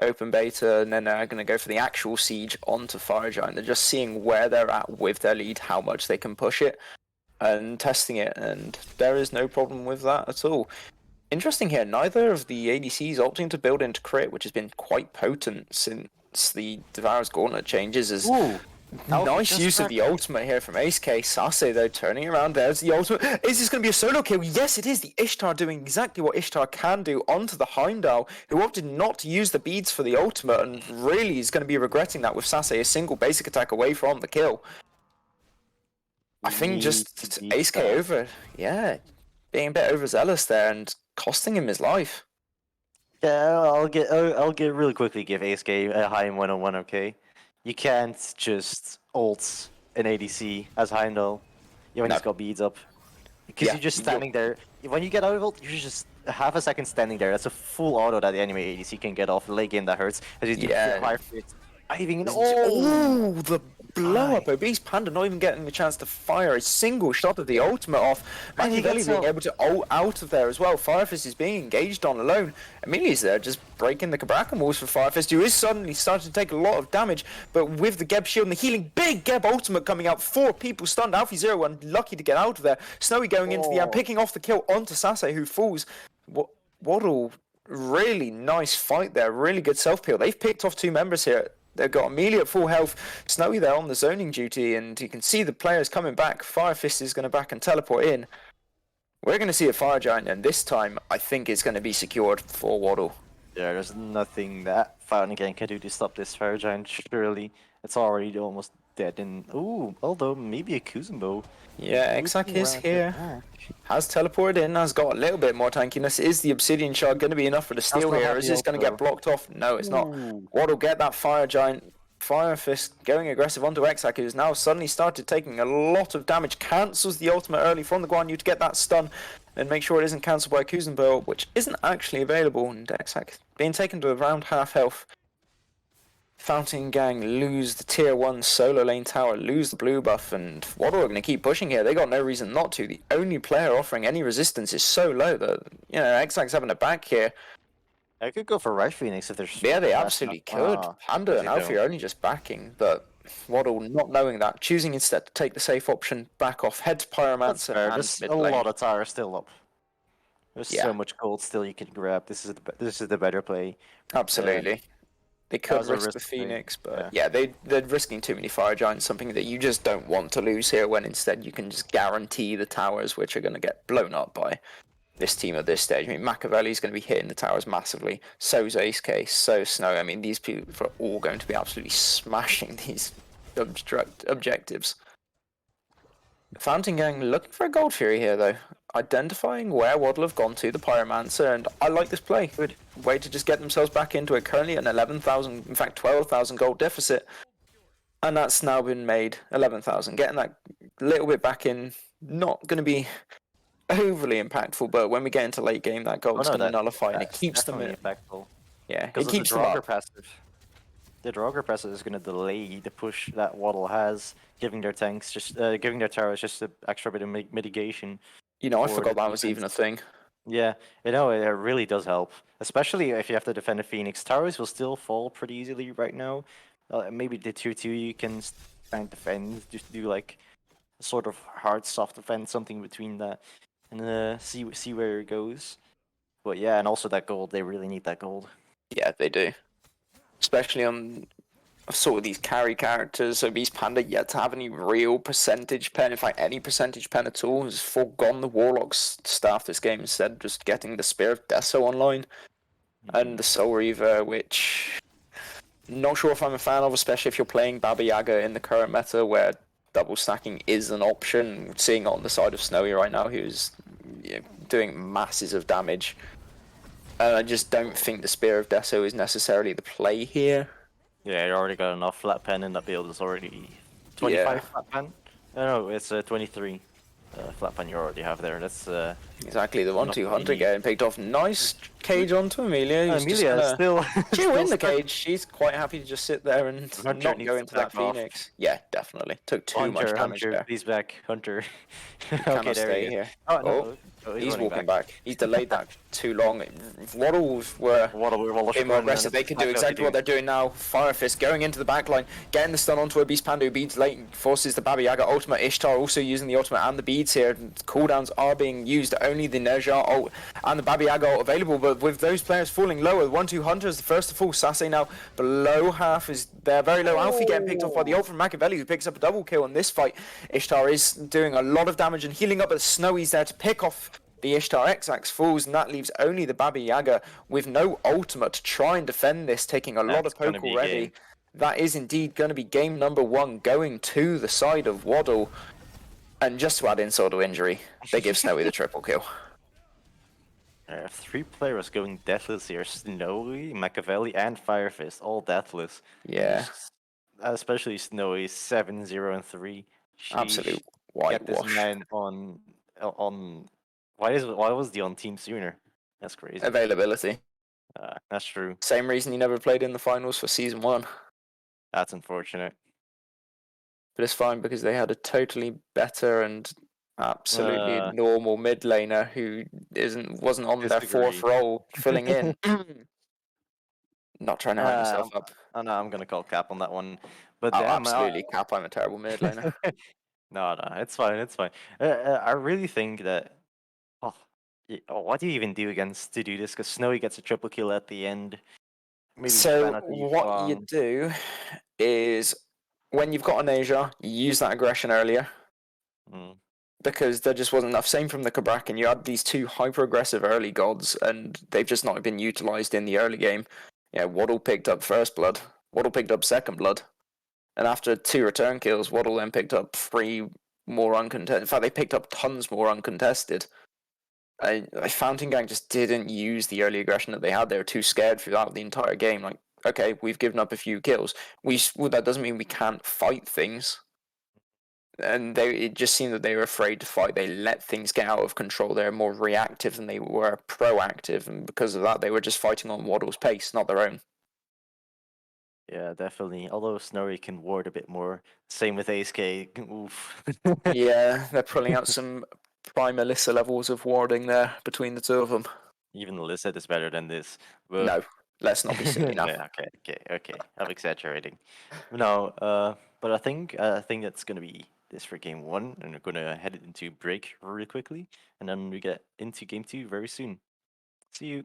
open beta, and then they're going to go for the actual siege onto Fire Giant. They're just seeing where they're at with their lead, how much they can push it, and testing it, and there is no problem with that at all. Interesting here, neither of the ADCs opting to build into crit, which has been quite potent since the Devourer's Gauntlet changes, is... Nice use of the ultimate here from Ace K. Sase, though, turning around. There's the ultimate. Is this going to be a solo kill? Yes, it is. The Ishtar doing exactly what Ishtar can do onto the Heimdall, who opted not to use the beads for the ultimate, and really is going to be regretting that with Sase a single basic attack away from the kill. I think just Ace K over, being a bit overzealous there and costing him his life. Yeah, I'll get really quickly give Ace K a high 101, okay? You can't just ult an ADC as Heimdall when he's got beads up. Because you're just standing there. When you get out of ult, you're just half a second standing there. That's a full auto that the enemy ADC can get off. Late game that hurts. As you do diving. Oh, the blow up. Obese Panda not even getting a chance to fire a single shot of the ultimate off. Machiavelli being able to ult out of there as well. Firefist is being engaged on alone. Amelia's there just breaking the Cabrakan walls for Firefist, who is suddenly starting to take a lot of damage. But with the Geb shield and the healing, big Geb ultimate coming out. 4 people stunned. Alfie 0-1 lucky to get out of there. Snowy going into the end, picking off the kill onto Sase, who falls. WODL, really nice fight there. Really good self-peel. They've picked off 2 members here. They've got Amelia at full health, Snowy there on the zoning duty, and you can see the players coming back. Firefist is going to back and teleport in. We're going to see a Fire Giant, and this time I think it's going to be secured for WODL. Yeah, there's nothing that Fountain Gang can do to stop this Fire Giant, surely. It's already almost dead, and although maybe a Kuzumbo. Yeah, Exac is here. Has teleported in, has got a little bit more tankiness. Is the Obsidian Shard going to be enough for the steal here? Is this going to get blocked off? No, it's not. WODL get that Fire Giant. Fire Fist going aggressive onto Exac, who's now suddenly started taking a lot of damage. Cancels the ultimate early from the Guan Yu to get that stun and make sure it isn't cancelled by Kuzumbo, which isn't actually available. And Exac being taken to around half health. Fountain Gang lose the tier 1 solo lane tower, lose the blue buff, and WODL are going to keep pushing here. They got no reason not to. The only player offering any resistance is so low that, Exac's having a back here. I could go for Right Phoenix if there's... Yeah, they absolutely could. Panda and Alfie are only just backing, but WODL not knowing that, choosing instead to take the safe option, back off, head to Pyromancer and there's mid a lane. lot of towers still up. There's so much gold still you can grab. This is the better play. Absolutely. They could risk the Phoenix, but they're risking too many Fire Giants, something that you just don't want to lose here, when instead you can just guarantee the towers, which are going to get blown up by this team at this stage. I mean, Machiavelli's going to be hitting the towers massively, so's Ace Case, so's Snow. I mean, these people are all going to be absolutely smashing these objectives. Fountain Gang looking for a Gold Fury here, though. Identifying where WODL have gone to, the Pyromancer, and I like this play. Good way to just get themselves back into it. Currently an 11,000, in fact 12,000 gold deficit, and that's now been made 11,000. Getting that little bit back in, not going to be overly impactful, but when we get into late game, that gold's going to nullify, and it keeps them in. Impactful. Yeah, it keeps them up. The Draugr passive is going to delay the push that WODL has, giving their tanks giving their towers just an extra bit of mitigation. You know, I for forgot the that was even a defense. thing. Yeah, you know, it really does help, especially if you have to defend a Phoenix. Towers will still fall pretty easily right now. Maybe the 2-2 you can try and defend, just do like a sort of hard soft defense, something between that, and see where it goes. But yeah, and also that gold, they really need that gold. Yeah, they do. Especially on sort of these carry characters. So Beast Panda yet to have any real percentage pen, in fact any percentage pen at all, has forgone the Warlock's staff this game instead, just getting the Spear of Deso online and the Soul Reaver, which not sure if I'm a fan of, especially if you're playing Baba Yaga in the current meta where double stacking is an option. Seeing it on the side of Snowy right now, who's doing masses of damage. And I just don't think the Spear of Deso is necessarily the play here. Yeah, you already got enough flat pen in that build. It's already 25 Yeah, flat pen. No, it's 23 flat pen you already have there. That's exactly. The enough 1-2 what you Hunter need. getting picked off. Nice cage onto Amelia. He's just Amelia is gonna still chill still in the stuck. cage. She's quite happy to just sit there and Hunter not needs go to into that back off. Phoenix. Yeah, definitely. Took too much damage Hunter, there. please back. Hunter. He Okay, cannot there he stay is. here. Oh Oh, no, oh, he's he's running walking back. back. He's delayed that too long. Waddles were Waddle being more run, and aggressive. They it's could do exactly what exactly what they're doing now. Fire Fist going into the backline, getting the stun onto a Beast Panda who beads late, forces the Baba Yaga ultimate. Ishtar also using the ultimate and the beads here. Cooldowns are being used. Only the Nerjar ult and the Baba Yaga ult available, but with those players falling lower, 1-2 Hunter is the first to fall. Sase now below half is there, very low. Alfie getting picked off by the ult from Machiavelli, who picks up a double kill in this fight. Ishtar is doing a lot of damage and healing up, but Snowy's there to pick off the Ishtar X-Axe falls, and that leaves only the Baba Yaga with no ultimate to try and defend this, taking a lot That's of gonna poke be a already. game. That is indeed going to be game number 1, going to the side of WODL. And just to add insult to injury, they give Snowy the triple kill. 3 players going deathless here. Snowy, Machiavelli, and Firefist, all deathless. Yeah, Especially Snowy, 7-0-3. absolute Sheesh. Get this whitewash. man on. Why was he on team sooner? That's crazy. Availability. That's true. Same reason he never played in the finals for Season 1. That's unfortunate. But it's fine because they had a totally better and absolutely normal mid laner who wasn't on their Disagree. 4th role filling in. Not trying to hype myself up. No, I'm gonna call cap on that one. But Oh, damn, absolutely cap. I'm a terrible mid laner. no, it's fine. It's fine. I really think that. Oh, what do you even do against to do this? Because Snowy gets a triple kill at the end. Maybe So Vanity what you Fang. do is when you've got an Asia, you use that aggression earlier Mm. because there just wasn't enough. Same from the Kabrak, and you had these 2 hyper aggressive early gods, and they've just not been utilized in the early game. Yeah, Waddle picked up first blood. Waddle picked up second blood. And after 2 return kills, Waddle then picked up 3 more uncontested. In fact, they picked up tons more uncontested. Fountain Gang just didn't use the early aggression that they had. They were too scared throughout the entire game. Like, okay, we've given up a few kills. That doesn't mean we can't fight things. And it just seemed that they were afraid to fight. They let things get out of control. They're more reactive than they were proactive, and because of that, they were just fighting on Waddle's pace, not their own. Yeah, definitely. Although Snowy can ward a bit more. Same with Ace K. Oof. Yeah, they're pulling out some prime Alyssa levels of warding there between the 2 of them. Even Lissette is better than this. But No, let's not be silly now. yeah, okay. I'm exaggerating. No, but I think that's gonna be this for game 1, and we're gonna head into break really quickly, and then we get into game 2 very soon. See you.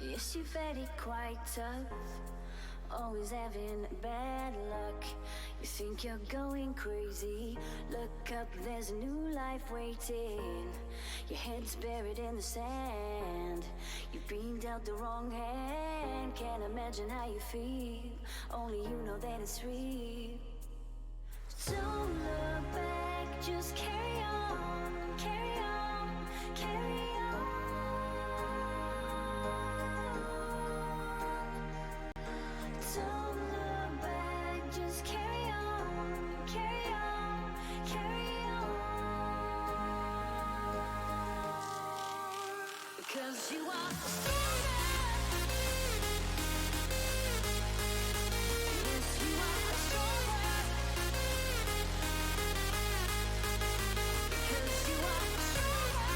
Yes, you're very quite tough, always having bad luck. You think you're going crazy, look up, there's a new life waiting. Your head's buried in the sand, you've been dealt the wrong hand. Can't imagine how you feel, only you know that it's real. Don't look back, just carry on, carry on. carry on. Don't look back, just carry on, carry on, carry on. 'Cause you are stronger. Yes, you are stronger. Because you are stronger.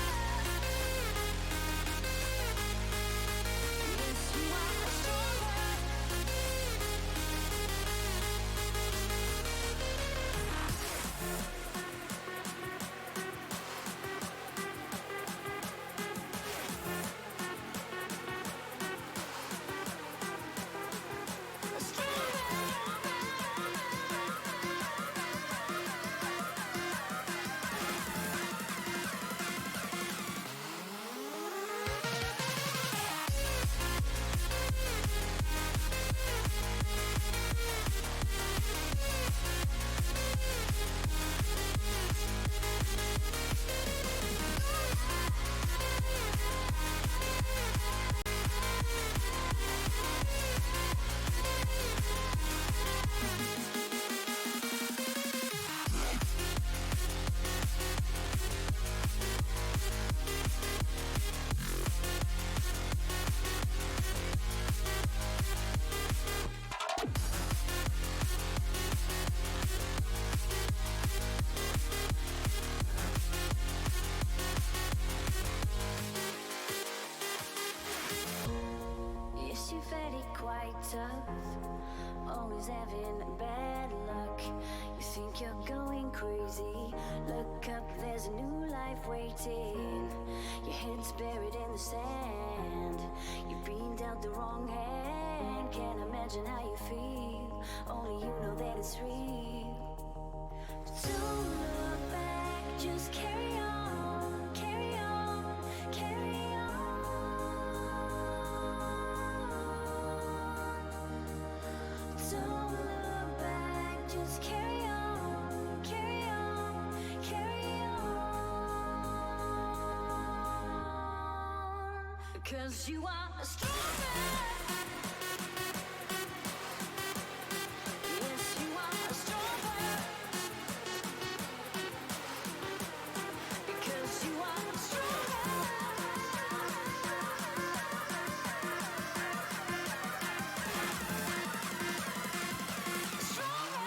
Yes, you are stronger. Yes, you fed it quite tough, always having bad luck. You think you're going crazy, look up, there's a new life waiting. Your head's buried in the sand, you've been dealt the wrong hand. Can't imagine how you feel, only you know that it's real. Don't look back, just carry on, carry on, carry on. Don't look back, just carry on, carry on, carry on. 'Cause you are stronger. Yes, you are stronger. Because you are stronger. Stronger.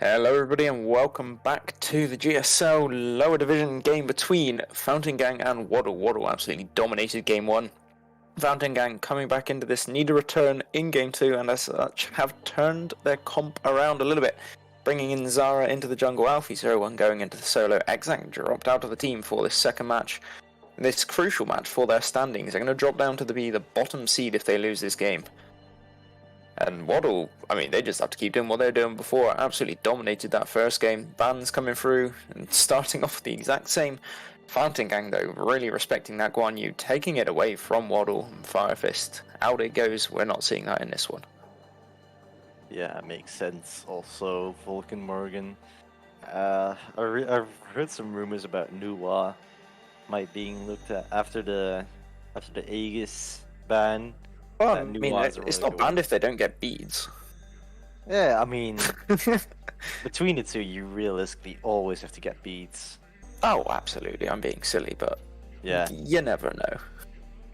Hello everybody and welcome back to the GSL lower division game between Fountain Gang and WODL. WODL absolutely dominated game 1. Fountain Gang coming back into this need a return in game 2 and as such have turned their comp around a little bit, bringing in Zara into the jungle, Alfie 0-1 going into the solo. Exang dropped out of the team for this second match. This crucial match for their standings. They're going to drop down to be the bottom seed if they lose this game. And WODL, I mean, they just have to keep doing what they were doing before. Absolutely dominated that first game. Bans coming through and starting off the exact same. Fountain Gang, though, really respecting that Guan Yu, taking it away from WODL and Fire Fist. Out it goes. We're not seeing that in this one. Yeah, it makes sense. Also, Vulcan Morgan. I've heard some rumors about Nuwa might being looked at after the Aegis ban. Well, I mean, it's not banned if they don't get beads. Yeah, I mean, between the two, you realistically always have to get beads. Oh, absolutely. I'm being silly, but yeah, you never know.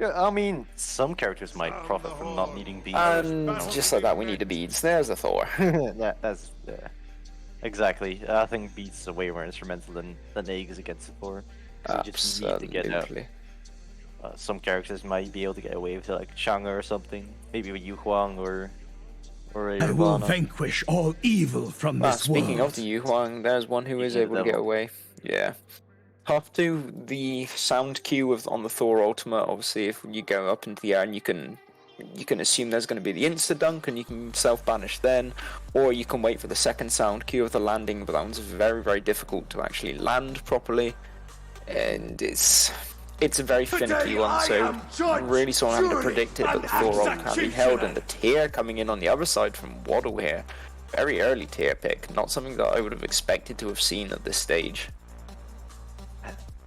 Yeah, I mean, some characters might profit from not needing beads. And just like that, we need the beads. There's the Thor. Yeah, exactly. I think beads are way more instrumental than Aegis against the Thor. You just need to get out. Some characters might be able to get away with it, like Chang'e or something. Maybe with Yu Huang or I will vanquish all evil from this world. Speaking of the Yu Huang, there's one who is able to get away. Yeah. Up to the sound cue on the Thor ultimate. Obviously, if you go up into the air and you can assume there's going to be the insta dunk and you can self banish then, or you can wait for the second sound cue of the landing. But that one's very, very difficult to actually land properly, and it's a very finicky one, so really sort of having to predict it, but the Thor ult can be held, and the tier coming in on the other side from WODL here. Very early tier pick, not something that I would have expected to have seen at this stage.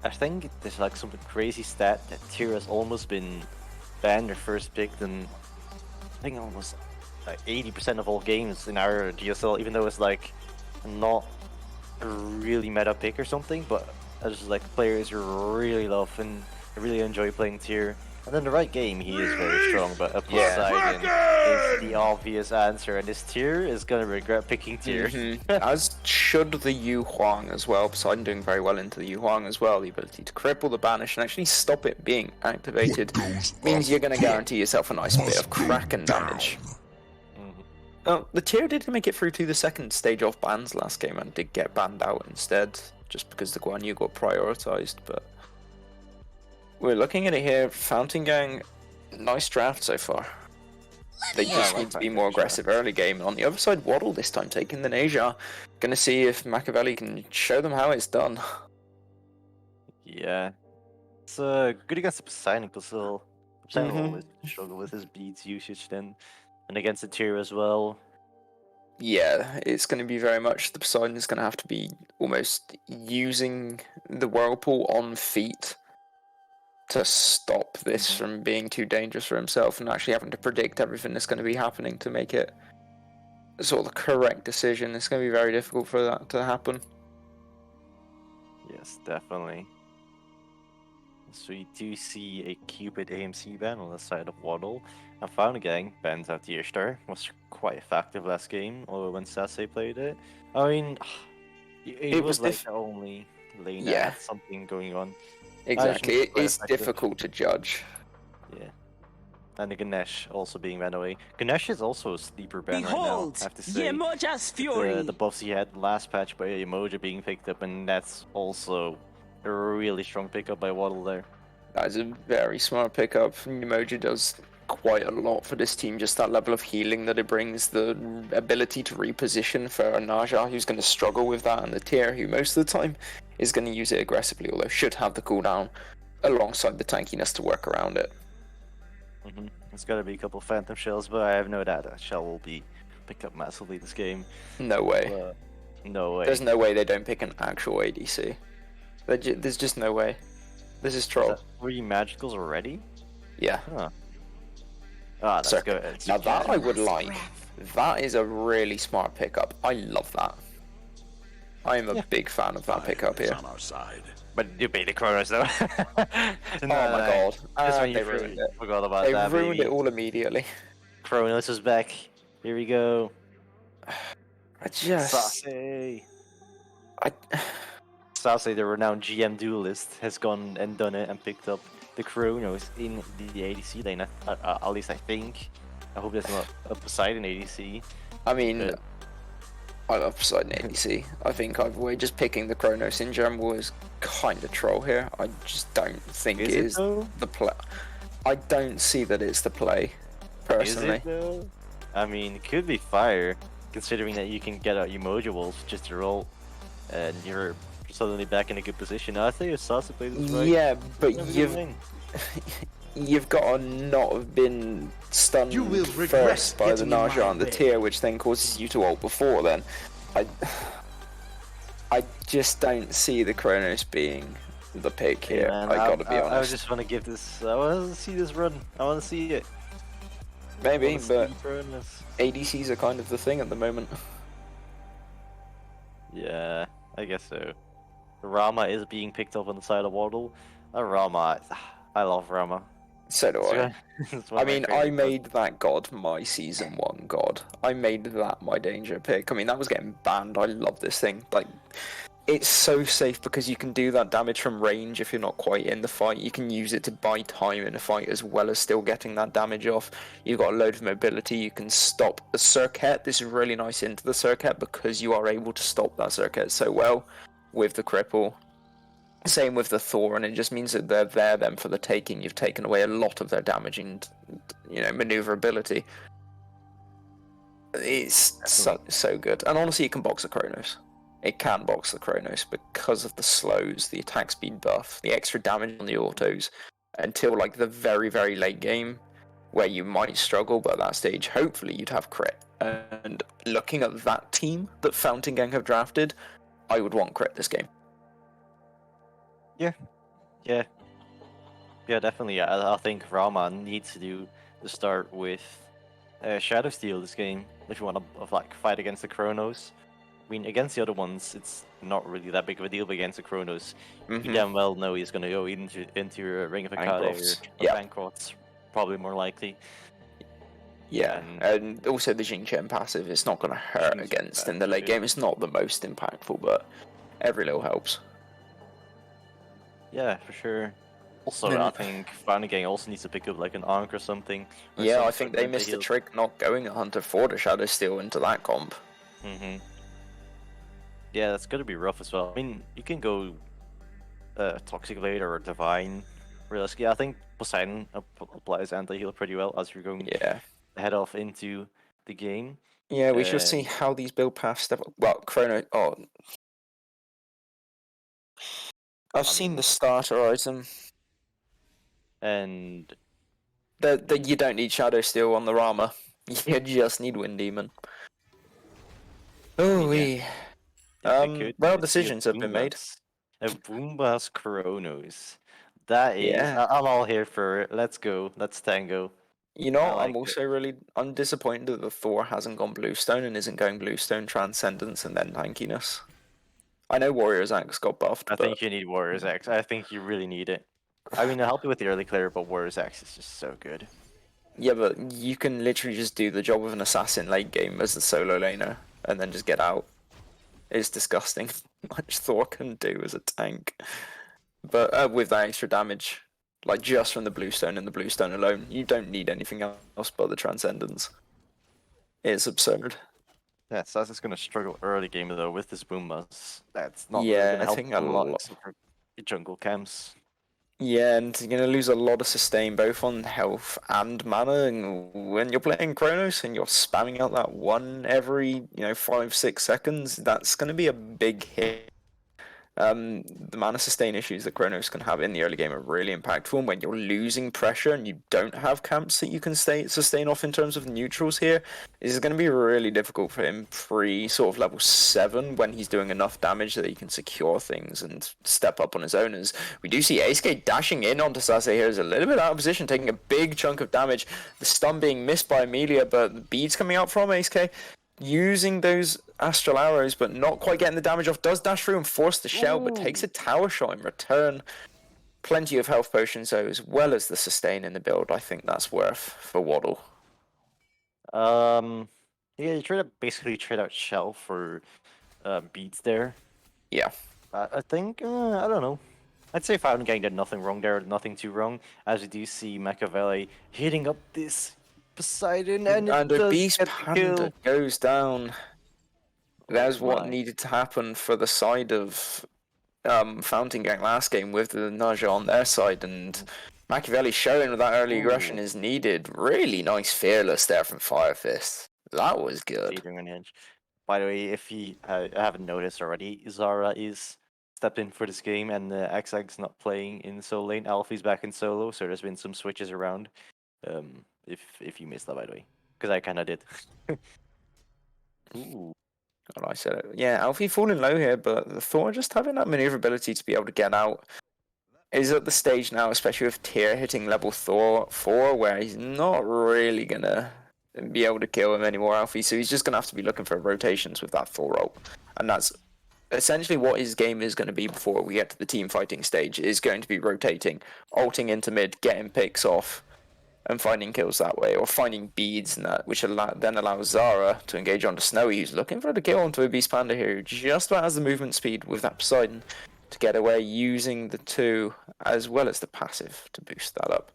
I think there's like some crazy stat that tier has almost been banned or first picked, and I think almost like 80% of all games in our GSL, even though it's like not a really meta pick or something, but as like players who really love and really enjoy playing tier. And in the right game, he is very strong, but a Poseidon is the obvious answer, and this tier is gonna regret picking tier. As should the Yu Huang as well. Poseidon doing very well into the Yu Huang as well. The ability to cripple the banish and actually stop it being activated means you're gonna guarantee yourself a nice bit of Kraken damage. The tier did make it through to the second stage of bans last game and did get banned out instead, just because the Guan Yu got prioritized, but we're looking at it here. Fountain Gang, nice draft so far. They just need to be more aggressive early game. On the other side, WODL this time taking the Neja. Gonna see if Machiavelli can show them how it's done. Yeah. It's good against the Poseidon, because Poseidon always struggle with his beads usage then. And against the tier as well. Yeah, it's going to be very much the Poseidon is going to have to be almost using the Whirlpool on feet to stop this from being too dangerous for himself, and actually having to predict everything that's going to be happening to make it sort of the correct decision. It's going to be very difficult for that to happen. Yes, definitely. So you do see a Cupid AMC ban on the side of WODL. And Fountain Gang bans out the Ishtar. Was quite effective last game, although when Sase played it. I mean, it was like the only lane that had something going on. Exactly, it is difficult to judge. Yeah. And the Ganesh also being banned away. Ganesh is also a sleeper ban right now, I have to say. Yemoja's fury! The buffs he had last patch by Yemoja being picked up, and that's also a really strong pickup by WODL there. That is a very smart pickup. Yemoja does quite a lot for this team, just that level of healing that it brings, the ability to reposition for a Naja who's going to struggle with that, and the tier who most of the time is going to use it aggressively, although should have the cooldown alongside the tankiness to work around it. There's got to be a couple of Phantom Shells, but I have no doubt that Shell will be picked up massively this game. No way. No way. There's no way they don't pick an actual ADC. There's just no way. This is troll. 3 magicals already? Yeah. Huh. Ah, that's good. Now that I would like. That is a really smart pickup. I love that. I am a big fan of that pickup here. On our side. But you beat the Chronos though. Oh my god. They ruined it. Forgot about They that. ruined it all immediately. Chronos is back. Here we go. I just, Sase. I, Sase, the renowned GM duelist, has gone and done it and picked up the Chronos in the ADC lane. At least I think. I hope that's not a Poseidon ADC. I mean, But I love Poseidon ADC. I think either way, just picking the Chronos in general is kind of troll here. I just don't think is it it is though? the play. I don't see that it's the play, personally. Is it though? I mean, it could be fire, considering that you can get out your modules just to roll, and you're suddenly back in a good position. I think it's Sase played this right. Yeah, but Never you've gonna win. you've got to not have been stunned You will regret first by the getting in my Naja and the way. tier, which then causes you to ult before then. I just don't see the Chronos being the pick Hey, here. man, I gotta be I honest. just want to give this. I want to see this run. I want to see it. Maybe, I wanna but see Chronos. ADCs are kind of the thing at the moment. Yeah, I guess so. Rama is being picked up on the side of WODL. Rama, I love Rama. So do I. It's one I of my mean, I favorite made that god my season 1 god. I made that my danger pick. I mean, that was getting banned. I love this thing. Like, it's so safe because you can do that damage from range if you're not quite in the fight. You can use it to buy time in a fight as well as still getting that damage off. You've got a load of mobility. You can stop the circuit. This is really nice into the circuit because you are able to stop that circuit so well with the cripple. Same with the Thor, and it just means that they're there then for the taking. You've taken away a lot of their damaging, maneuverability. It's so good. And honestly, it can box the Chronos. It can box the Chronos because of the slows, the attack speed buff, the extra damage on the autos, until like the very, very late game, where you might struggle, but at that stage, hopefully you'd have crit. And looking at that team that Fountain Gang have drafted, I would want crit this game. Yeah, definitely. I think Rama needs to do the start with Shadow Steel this game if you want to like fight against the Chronos. I mean, against the other ones, it's not really that big of a deal, but against the Chronos, you damn well know he's going to go into a Ring of Hecate Bancrofts, or yeah. Bancrofts, probably more likely. Yeah, and also the Jing Chen passive, it's not going to hurt Jing's against bad, in the late yeah. game. It's not the most impactful, but every little helps. Yeah, for sure. Also, Then- I think Founding Gang also needs to pick up like an Ankh or something. Or Yeah, some I think sort they of missed a heal. trick not going a Hunter for the Shadow Steel into that comp. Yeah, that's gonna be rough as well. I mean, you can go Toxic Blade or Divine. Realistically, I think Poseidon applies anti-heal pretty well as you're going Yeah. head off into the game. Yeah, we shall Uh, see how these build paths step up. Well, Chrono. Oh. I've seen the starter item. And That you don't need Shadow Steel on the Rama. You just need Wind Demon. Oh, if they could, well, you see a decisions have been made. A Boomba's Chronos. That is, Yeah. I'm all here for it. Let's go. Let's tango. You know, I like I'm it. also I'm disappointed that the Thor hasn't gone Bluestone and isn't going Bluestone, Transcendence, and then Tankiness. I know Warrior's Axe got buffed, I but think you need Warrior's X. I think you really need it. I mean, it'll help you with the early clear, but Warrior's X is just so good. yeah, but you can literally just do the job of an assassin late game as the solo laner and then just get out. It's disgusting how much Thor can do as a tank. But with that extra damage, like just from the Bluestone and the Bluestone alone, you don't need anything else but the Transcendence. It's absurd. Yeah, Sasuke's gonna struggle early game though with this Boombas. That's not really Yeah, gonna I help think a a lot lot. except for your jungle camps. Yeah, and you're going to lose a lot of sustain both on health and mana. And when you're playing Chronos and you're spamming out that one every 5-6 seconds, that's going to be a big hit. The mana sustain issues that Chronos can have in the early game are really impactful. And when you're losing pressure and you don't have camps that you can sustain off in terms of neutrals here, this is going to be really difficult for him pre sort of level 7 when he's doing enough damage that he can secure things and step up on his own. As we do see ASK dashing in onto Sase here is a little bit out of position, taking a big chunk of damage. The stun being missed by Amelia, but the beads coming out from ASK. Using those astral arrows, but not quite getting the damage off. Does dash through and force the shell, but takes a tower shot in return. Plenty of health potions, though, as well as the sustain in the build. I think that's worth for WODL. Yeah, you try to basically trade out Shell for beats there. Yeah. I think I don't know. I'd say Fountain Gang did nothing wrong there, nothing too wrong. As we do see Machiavelli hitting up this Poseidon, and it And a does Beast get the Panda kill. goes down. Oh There's what my! needed to happen for the side of Fountain Gang last game with the Naja on their side, and Machiavelli showing that early aggression Ooh, is needed. Really nice fearless there from Firefist. That was good. teetering on the edge. By the way, if you haven't noticed already, Zara is stepped in for this game, and XX's not playing in solo lane. Alfie's back in solo, so there's been some switches around. If you missed that, by the way, because I kind of did. Ooh. God, I said it. Yeah, Alfie falling low here, but the Thor just having that maneuverability to be able to get out is at the stage now, especially with Tyr hitting level Thor 4, where he's not really gonna be able to kill him anymore, Alfie. So he's just gonna have to be looking for rotations with that Thor ult, and that's essentially what his game is going to be before we get to the team fighting stage. Is going to be rotating, ulting into mid, getting picks off, and finding kills that way, or finding beads, and that, which then allows Zara to engage onto Snowy, who's looking for the kill onto a Beast Panda here, who just about has the movement speed with that Poseidon to get away, using the 2 as well as the passive to boost that up.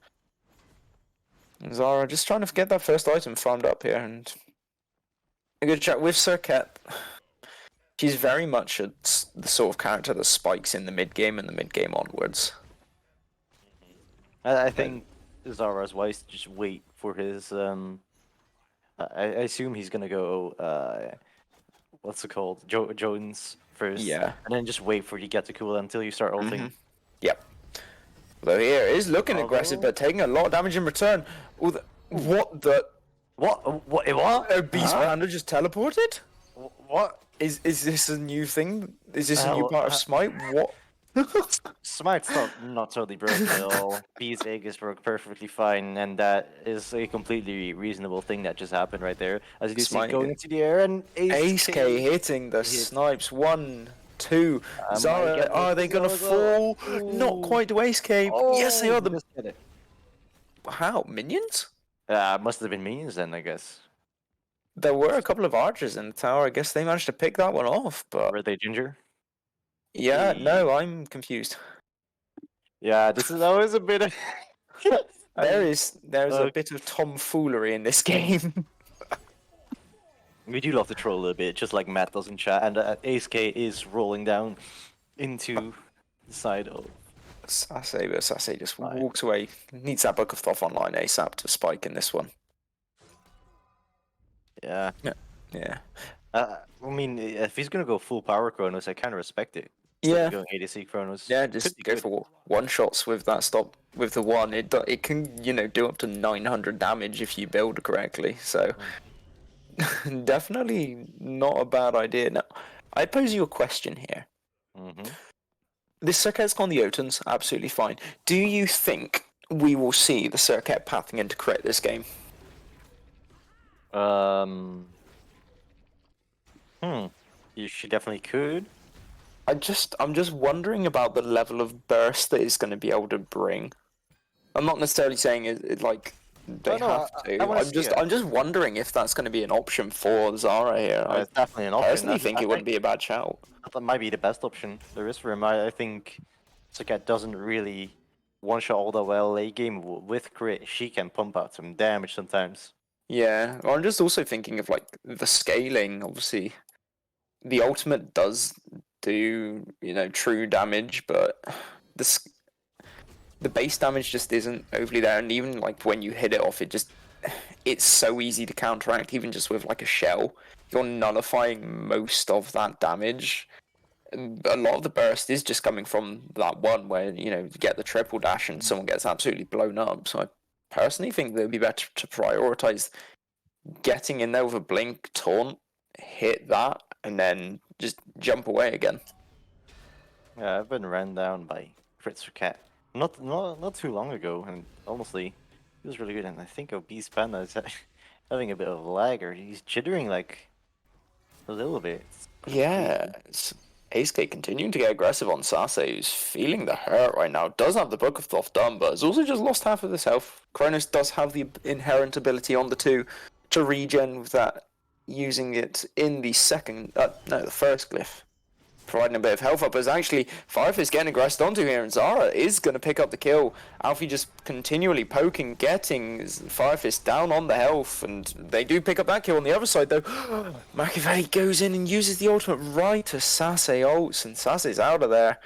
And Zara just trying to get that first item farmed up here, and a good chat with Circuit. She's very much the sort of character that spikes in the mid game and the mid game onwards. I think Zara's wise to just wait for his. I assume he's gonna go. What's it called? Jones first. Yeah. And then just wait for you to get the cooldown until you start ulting. Yep. Though here is looking aggressive, Although- but taking a lot of damage in return. What the? What? What? A Beast Panda just teleported? What? Is this a new thing? Is this a new Hell, part of Smite? What? Smite's not totally broken at all. Beast egg is broke perfectly fine, and that is a completely reasonable thing that just happened right there. As you see, Smite going into the air and Ace K hitting the snipes. 1, 2. might Zara, get are they gonna fall? Not quite to Ace K. Yes, they are. The Just get it. how minions? Must have been minions then, I guess. There were a couple of archers in the tower. I guess they managed to pick that one off, but Were they ginger? yeah, no, I'm confused. Yeah, this is always a bit of. There's a bit of tomfoolery in this game. We do love to troll a little bit, just like Matt does in chat, and Ace K is rolling down into the side of. Sase, but Sase just walks away. Needs that Book of Thoth online ASAP to spike in this one. Yeah. Yeah. I mean, if he's gonna go full power Chronos, I kind of respect it. Yeah. Going ADC Chronos. Yeah, just go for one shots with that stop with the one. It can do up to 900 damage if you build correctly. So definitely not a bad idea. Now, I pose you a question here. This Circuit's gone the Otuns, absolutely fine. Do you think we will see the Circuit pathing into crit this game? She definitely could. I'm just wondering about the level of burst that it's going to be able to bring. I'm not necessarily saying it like they have to. I'm just wondering if that's going to be an option for Zara here. It's definitely an option. I personally think it wouldn't be a bad shout. That might be the best option there is for him. I think Sagat doesn't really one-shot all that well late game with crit. She can pump out some damage sometimes. Yeah, well, I'm just also thinking of like the scaling. Obviously, the ultimate does do true damage, but the base damage just isn't overly there. And even like when you hit it off, it's so easy to counteract. Even just with like a shell, you're nullifying most of that damage. A lot of the burst is just coming from that one where you get the triple dash and someone gets absolutely blown up. So I personally think that it'd be better to prioritize getting in there with a blink taunt, hit that, and then just jump away again. Yeah, I've been ran down by Fritz Cat not too long ago, and honestly, he was really good. And I think Beast Panda is having a bit of lag, or he's jittering like a little bit. Yeah, Ace K continuing to get aggressive on Sase, who's feeling the hurt right now. Does have the Book of Thoth done, but has also just lost half of his health. Kronos does have the inherent ability on the 2 to regen with that using it in the the first glyph, providing a bit of health up. As actually, Firefist is getting aggressed onto here, and Zara is going to pick up the kill. Alfie just continually poking, getting Firefist down on the health, and they do pick up that kill on the other side, though. Machiavelli goes in and uses the ultimate right to Sase ults, and Sase's out of there.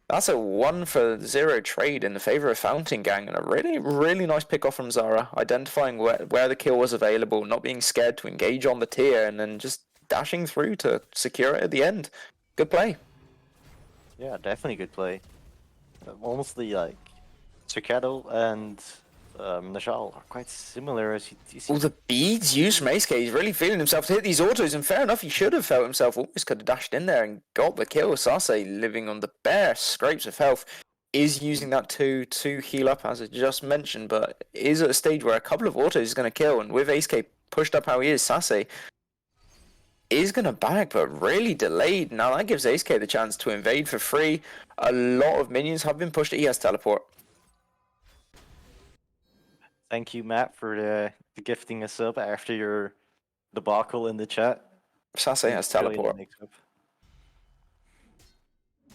That's a 1-for-0 trade in the favor of Fountain Gang, and a really, really nice pick off from Zara, identifying where the kill was available, not being scared to engage on the tier, and then just dashing through to secure it at the end. Good play. Yeah, definitely good play. Honestly, like, Cicado and Najal are quite similar as you see. Well, the beads used from ASK, he's really feeling himself to hit these autos, and fair enough, he should have felt himself, almost could have dashed in there and got the kill. Sase, living on the bare scrapes of health, is using that to heal up, as I just mentioned, but is at a stage where a couple of autos is going to kill, and with ASK pushed up how he is, Sase is going to back, but really delayed. Now that gives ASK the chance to invade for free. A lot of minions have been pushed. He has teleport. Thank you, Matt, for gifting us up after your debacle in the chat. Sase has teleport.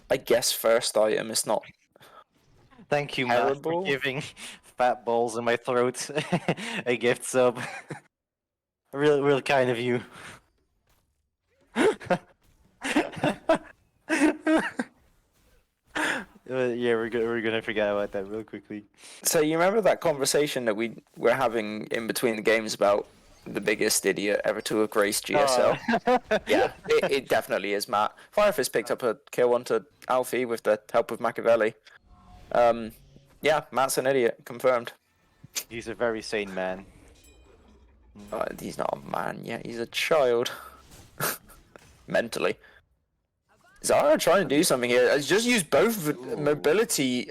I guess first item is not. Thank you, Matt, for giving fat balls in my throat a gift sub. Real kind of you. Yeah, we're gonna forget about that real quickly. So you remember that conversation that we were having in between the games about the biggest idiot ever to have graced GSL? Yeah, it definitely is Matt. Firefist picked up a kill onto Alfie with the help of Machiavelli. Yeah, Matt's an idiot, confirmed. He's a very sane man. He's not a man yet, he's a child. Mentally. Zara trying to do something here. Has just used both mobility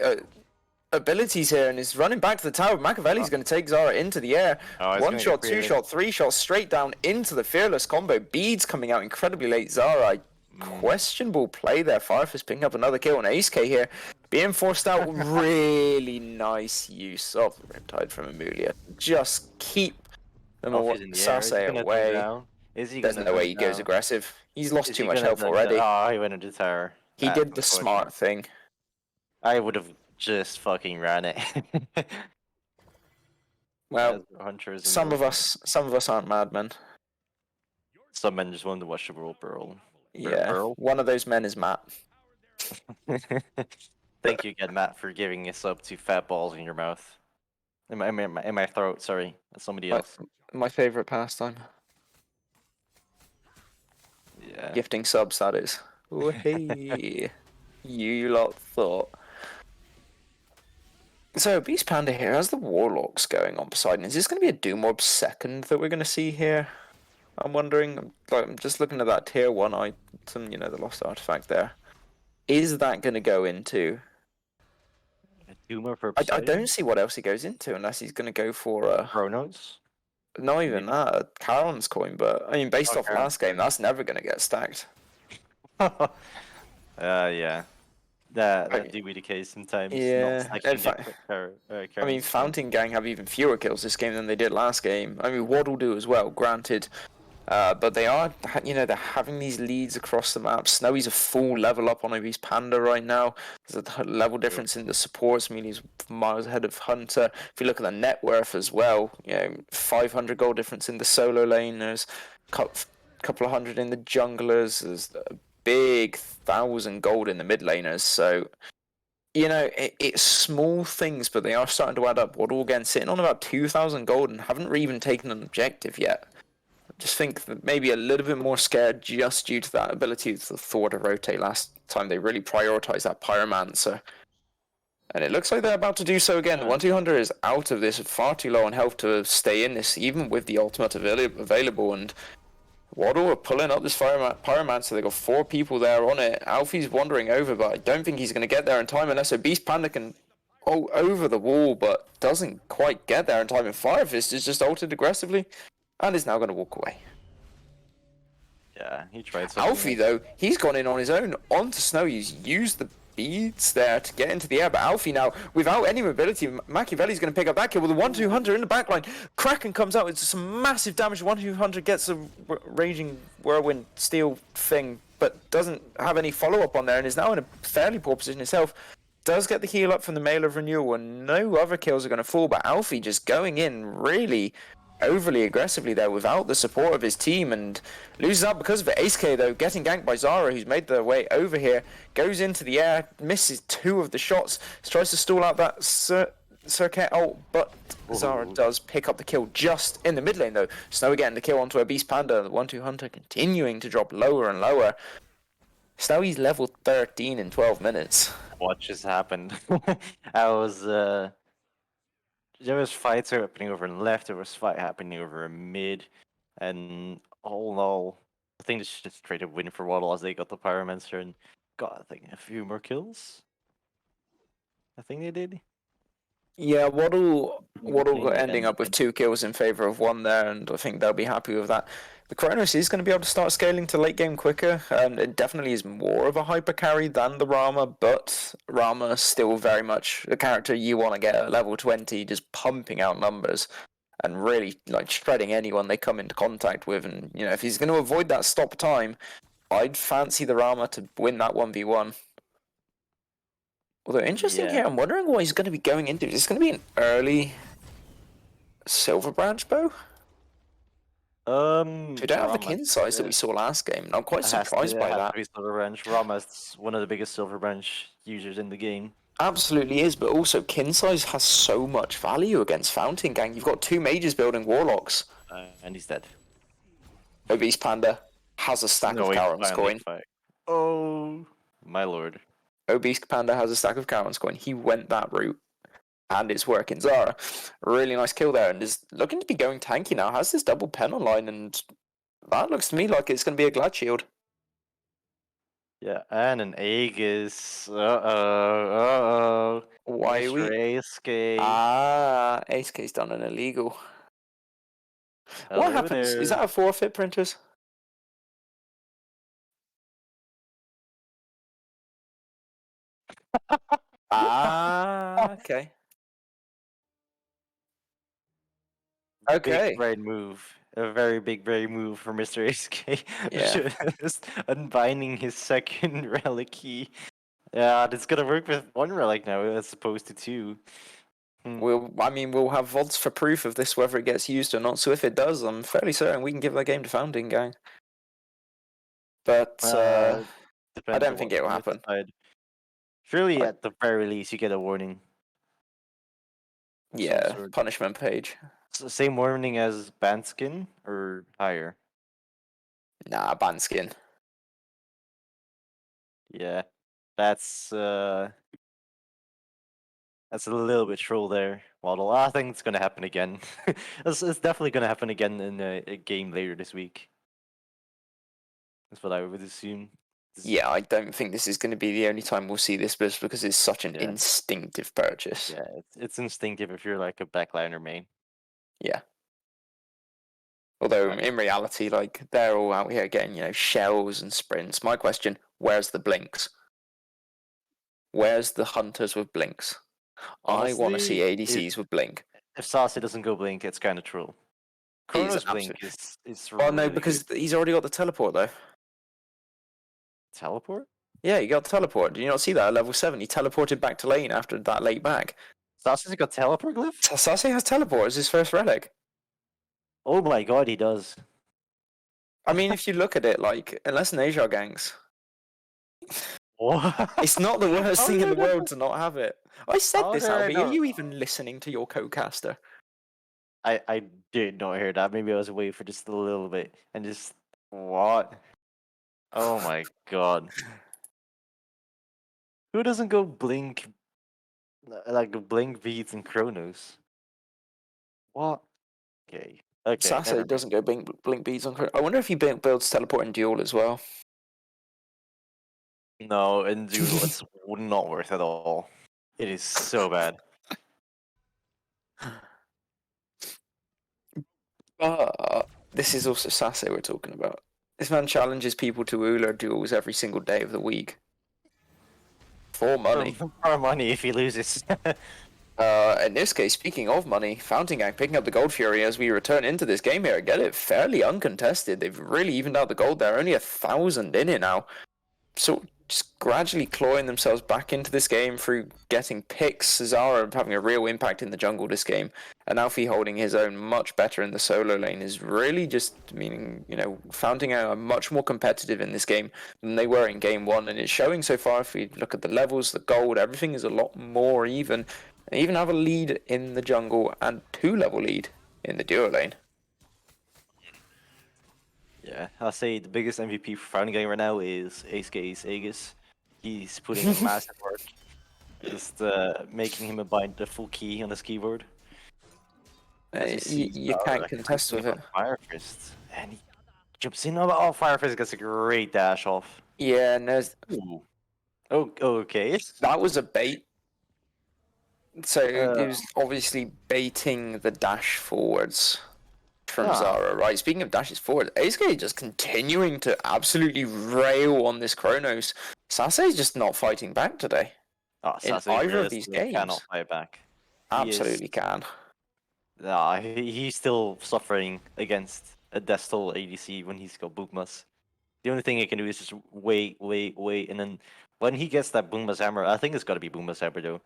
abilities here and is running back to the tower. Machiavelli's going to take Zara into the air. One shot, two shot, three shots straight down into the Fearless combo. Beads coming out incredibly late. Zara, questionable play there. Firefist picking up another kill on ASK here. Being forced out. Really nice use of the Riptide from Amelia. Just keep them Sase away. There's no way he goes aggressive. He's lost too much health already. Oh, he went into the tower. He did the smart thing. I would have just fucking ran it. Well, some of us aren't madmen. Some men just wanted to watch the world burl. Yeah, one of those men is Matt. Thank you again, Matt, for giving us up to fat balls in your mouth. In my throat, sorry. That's somebody else. My favorite pastime. Yeah. Gifting subs, that is. Oh, hey. You lot thought. So, Beast Panda here has the Warlocks going on Poseidon. Is this going to be a Doom Orb second that we're going to see here? I'm wondering. I'm just looking at that tier 1 item, you know, the lost artifact there. Is that going to go into... A Doom Orb for I don't see what else he goes into unless he's going to go for... Chronos? Not even that, Charon's coin, but I mean, based off last game, that's never going to get stacked. Yeah. That do be the case sometimes. Yeah, in fact, I mean, Fountain Gang have even fewer kills this game than they did last game. I mean, WODL do as well, granted. But they are, you know, they're having these leads across the map. Snowy's a full level up on Beast Panda right now. There's a level difference in the supports. I mean, he's miles ahead of Hunter. If you look at the net worth as well, you know, 500 gold difference in the solo lane. There's a couple of hundred in the junglers. There's a big 1,000 gold in the mid laners. So, you know, it's small things, but they are starting to add up. WODL again sitting on about 2,000 gold and haven't even taken an objective yet. Just think that maybe a little bit more scared just due to that ability for Thor to rotate last time. They really prioritized that Pyromancer. And it looks like they're about to do so again. 1-200 is out of this, far too low on health to stay in this, even with the ultimate available. And WODL are pulling up this Pyromancer. They got 4 people there on it. Alfie's wandering over, but I don't think he's going to get there in time unless a Beast Panda can over the wall, but doesn't quite get there in time. And Firefist is just ulted aggressively. And is now going to walk away. Yeah, he tried something. Alfie, though, he's gone in on his own onto Snow. He's used the beats there to get into the air, but Alfie now, without any mobility, Machiavelli's going to pick up that kill with a 1-2 Hunter in the backline. Kraken comes out with some massive damage. 1-2 Hunter gets a Raging Whirlwind Steel thing, but doesn't have any follow-up on there, and is now in a fairly poor position himself. Does get the heal up from the Mail of Renewal, and no other kills are going to fall, but Alfie just going in really overly aggressively there without the support of his team, and loses out because of it. Ace K, though, getting ganked by Zara, who's made their way over here, goes into the air, misses 2 of the shots, tries to stall out that Circuit ult, but Zara does pick up the kill just in the mid lane, though. Snow again the kill onto a Beast Panda, the 1-2 Hunter continuing to drop lower and lower. Snowy's level 13 in 12 minutes. What just happened? There was fights happening over in left, there was fight happening over in mid, and all in all, I think it's just straight up win for WODL as they got the Pyromancer and got, I think, a few more kills. I think they did. Yeah, Waddle Maybe ending up with and- 2 kills in favour of 1 there, and I think they'll be happy with that. The Kronos is going to be able to start scaling to late game quicker, and it definitely is more of a hyper carry than the Rama, but Rama still very much a character you want to get at level 20, just pumping out numbers and really like shredding anyone they come into contact with. And you know, if he's going to avoid that stop time, I'd fancy the Rama to win that 1v1. Although interesting here, I'm wondering what he's going to be going into. Is this going to be an early Silver Branch bow? We don't have the kin size that we saw last game, and I'm quite surprised by that. Silver Branch. Rama's one of the biggest Silver Branch users in the game. Absolutely is, but also kin size has so much value against Fountain Gang. You've got 2 mages building Warlocks. And he's dead. Obese Panda has a stack of Charon's coin. Oh, my lord. Obese Panda has a stack of Charon's coin. He went that route. And it's working. Zara, really nice kill there, and is looking to be going tanky now. Has this double pen online, and that looks to me like it's going to be a Glad Shield. Yeah, and an Aegis. Uh-oh. Why are we... Ace-K. Ace-K's done an illegal. What happens? Is that a forfeit, Printers? Okay. Okay. Big brain move. A very big brain move for Mr. SK. Yeah. Just unbinding his second relic key. Yeah, it's gonna work with 1 relic now as opposed to 2. We'll have VODs for proof of this, whether it gets used or not. So if it does, I'm fairly certain we can give that game to Founding Gang. But I don't think it will happen. Surely, at the very least, you get a warning. Yeah, punishment page. Same warning as Banskin or higher? Nah, Banskin. Yeah, that's a little bit troll there. Model. I think it's gonna happen again. It's definitely gonna happen again in a game later this week. That's what I would assume. Yeah, I don't think this is going to be the only time we'll see this, just because it's such an instinctive purchase. Yeah, it's instinctive if you're like a backliner main. Yeah. Although in reality, like they're all out here getting, you know, shells and sprints. My question: where's the blinks? Where's the hunters with blinks? Honestly, I want to see ADCs with blink. If Saucy doesn't go blink, it's kind of troll. Chrono's blink is really no, because he's already got the teleport though. Teleport? Yeah, he got teleport. Did you not see that at level 7? He teleported back to lane after that late back. Saucy's got teleport glyph? Saucy has teleport as his first relic. Oh my god, he does. I mean, if you look at it, like, unless Najar ganks, what? It's not the worst thing in the world to not have it. I said this, Albie. Are you even listening to your co-caster? I did not hear that. Maybe I was away for just a little bit. And just... What? Oh my god. Who doesn't go blink... Like, blink beats and Chronos? What? Okay. Sasa doesn't go blink beads on Chronos. I wonder if he builds teleport in duel as well. No, in duel it's not worth it at all. It is so bad. This is also Sase we're talking about. This man challenges people to Uller duels every single day of the week. for money. For money if he loses. In this case, speaking of money, Fountain Gang picking up the Gold Fury as we return into this game here. Get it fairly uncontested. They've really evened out the gold there. Only 1,000 in it now. So just gradually clawing themselves back into this game through getting picks. Zara having a real impact in the jungle this game. And Alfie holding his own much better in the solo lane is really just meaning, Fountain Gang are much more competitive in this game than they were in game one. And it's showing so far. If we look at the levels, the gold, everything is a lot more even. They even have a lead in the jungle and 2-level lead in the duo lane. Yeah, I'll say the biggest MVP for Fountain Gang right now is Ace Aegis. He's putting in massive work. Just making him bind the full key on his keyboard. You can't contest with it. Fire Fist. And he jumps in. Oh, Fire Fist gets a great dash off. Yeah, and there's... Oh, okay. That was a bait. So he was obviously baiting the dash forwards from Zara, right? Speaking of dashes forward, ASK just continuing to absolutely rail on this Kronos. Sasei's just not fighting back today. In either of these games. Cannot fight back. Absolutely can. Nah, he's still suffering against a Destal ADC when he's got Bookmas. The only thing he can do is just wait, and then when he gets that Boomba's Hammer, I think it's got to be Boomba's Hammer though.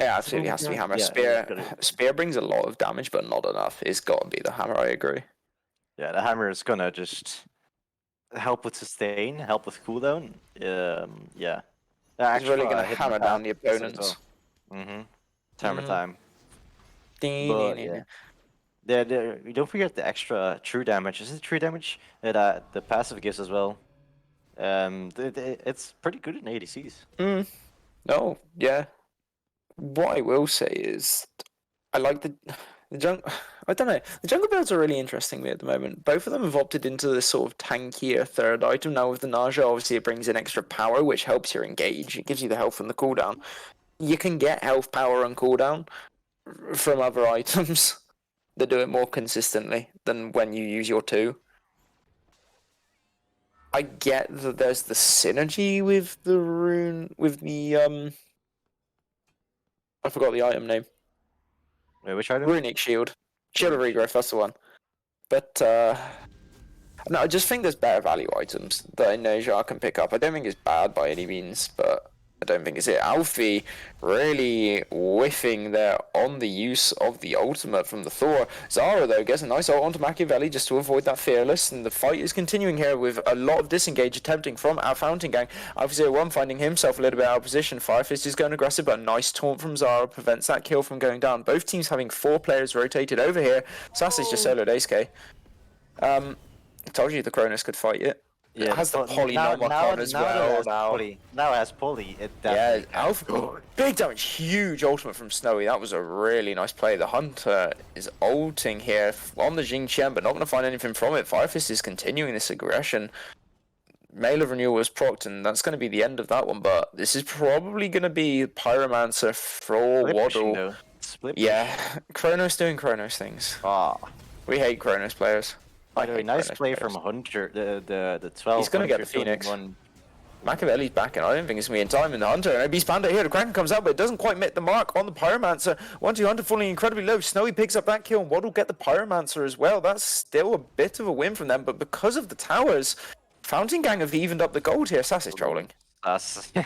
Yeah, absolutely has to be Hammer. Yeah, Spear brings a lot of damage, but not enough. It's got to be the Hammer, I agree. Yeah, the Hammer is gonna just help with sustain, help with cooldown. Yeah. It's really gonna hammer down the opponents. Well. Hammer time. But, yeah. Don't forget the extra true damage. Is it true damage that the passive gives as well? It's pretty good in ADCs. No, yeah. What I will say is, I like the jungle. I don't know. The jungle builds are really interesting me at the moment. Both of them have opted into this sort of tankier third item now with the Naja. Obviously, it brings in extra power, which helps your engage. It gives you the health and the cooldown. You can get health, power, and cooldown from other items that do it more consistently than when you use your 2. I get that there's the synergy with the rune, with the I forgot the item name. Wait, which item? Runic Shield. Shield of Regrowth, that's the one. But, no, I just think there's better value items that a Nejar can pick up. I don't think it's bad by any means, but I don't think it's it. Alfie really whiffing there on the use of the ultimate from the Thor. Zara, though, gets a nice ult onto Machiavelli just to avoid that Fearless, and the fight is continuing here with a lot of disengage attempting from our Fountain Gang. Alfie 01 finding himself a little bit out of position. Firefist is going aggressive, but a nice taunt from Zara prevents that kill from going down. Both teams having 4 players rotated over here. Sassy's just soloed Ace. I told you the Kronos could fight it. Yeah, it has the poly on as well. Now it has poly. Alpha. Big damage, huge ultimate from Snowy. That was a really nice play. The Hunter is ulting here on the Jing Chen, but not going to find anything from it. Firefist is continuing this aggression. Mail of Renewal was procced, and that's going to be the end of that one. But this is probably going to be Pyromancer for WODL. Yeah, Kronos doing Kronos things. We hate Kronos players. By the way, nice play from Hunter. The 12. He's gonna get the Phoenix. Machiavelli's back, and I don't think it's gonna be in time in the Hunter. And Beast Panda here. The Kraken comes out, but it doesn't quite meet the mark on the Pyromancer. 1-2 Hunter falling incredibly low. Snowy picks up that kill, and WODL get the Pyromancer as well. That's still a bit of a win from them, but because of the towers, Fountain Gang have evened up the gold here. Sassy's trolling.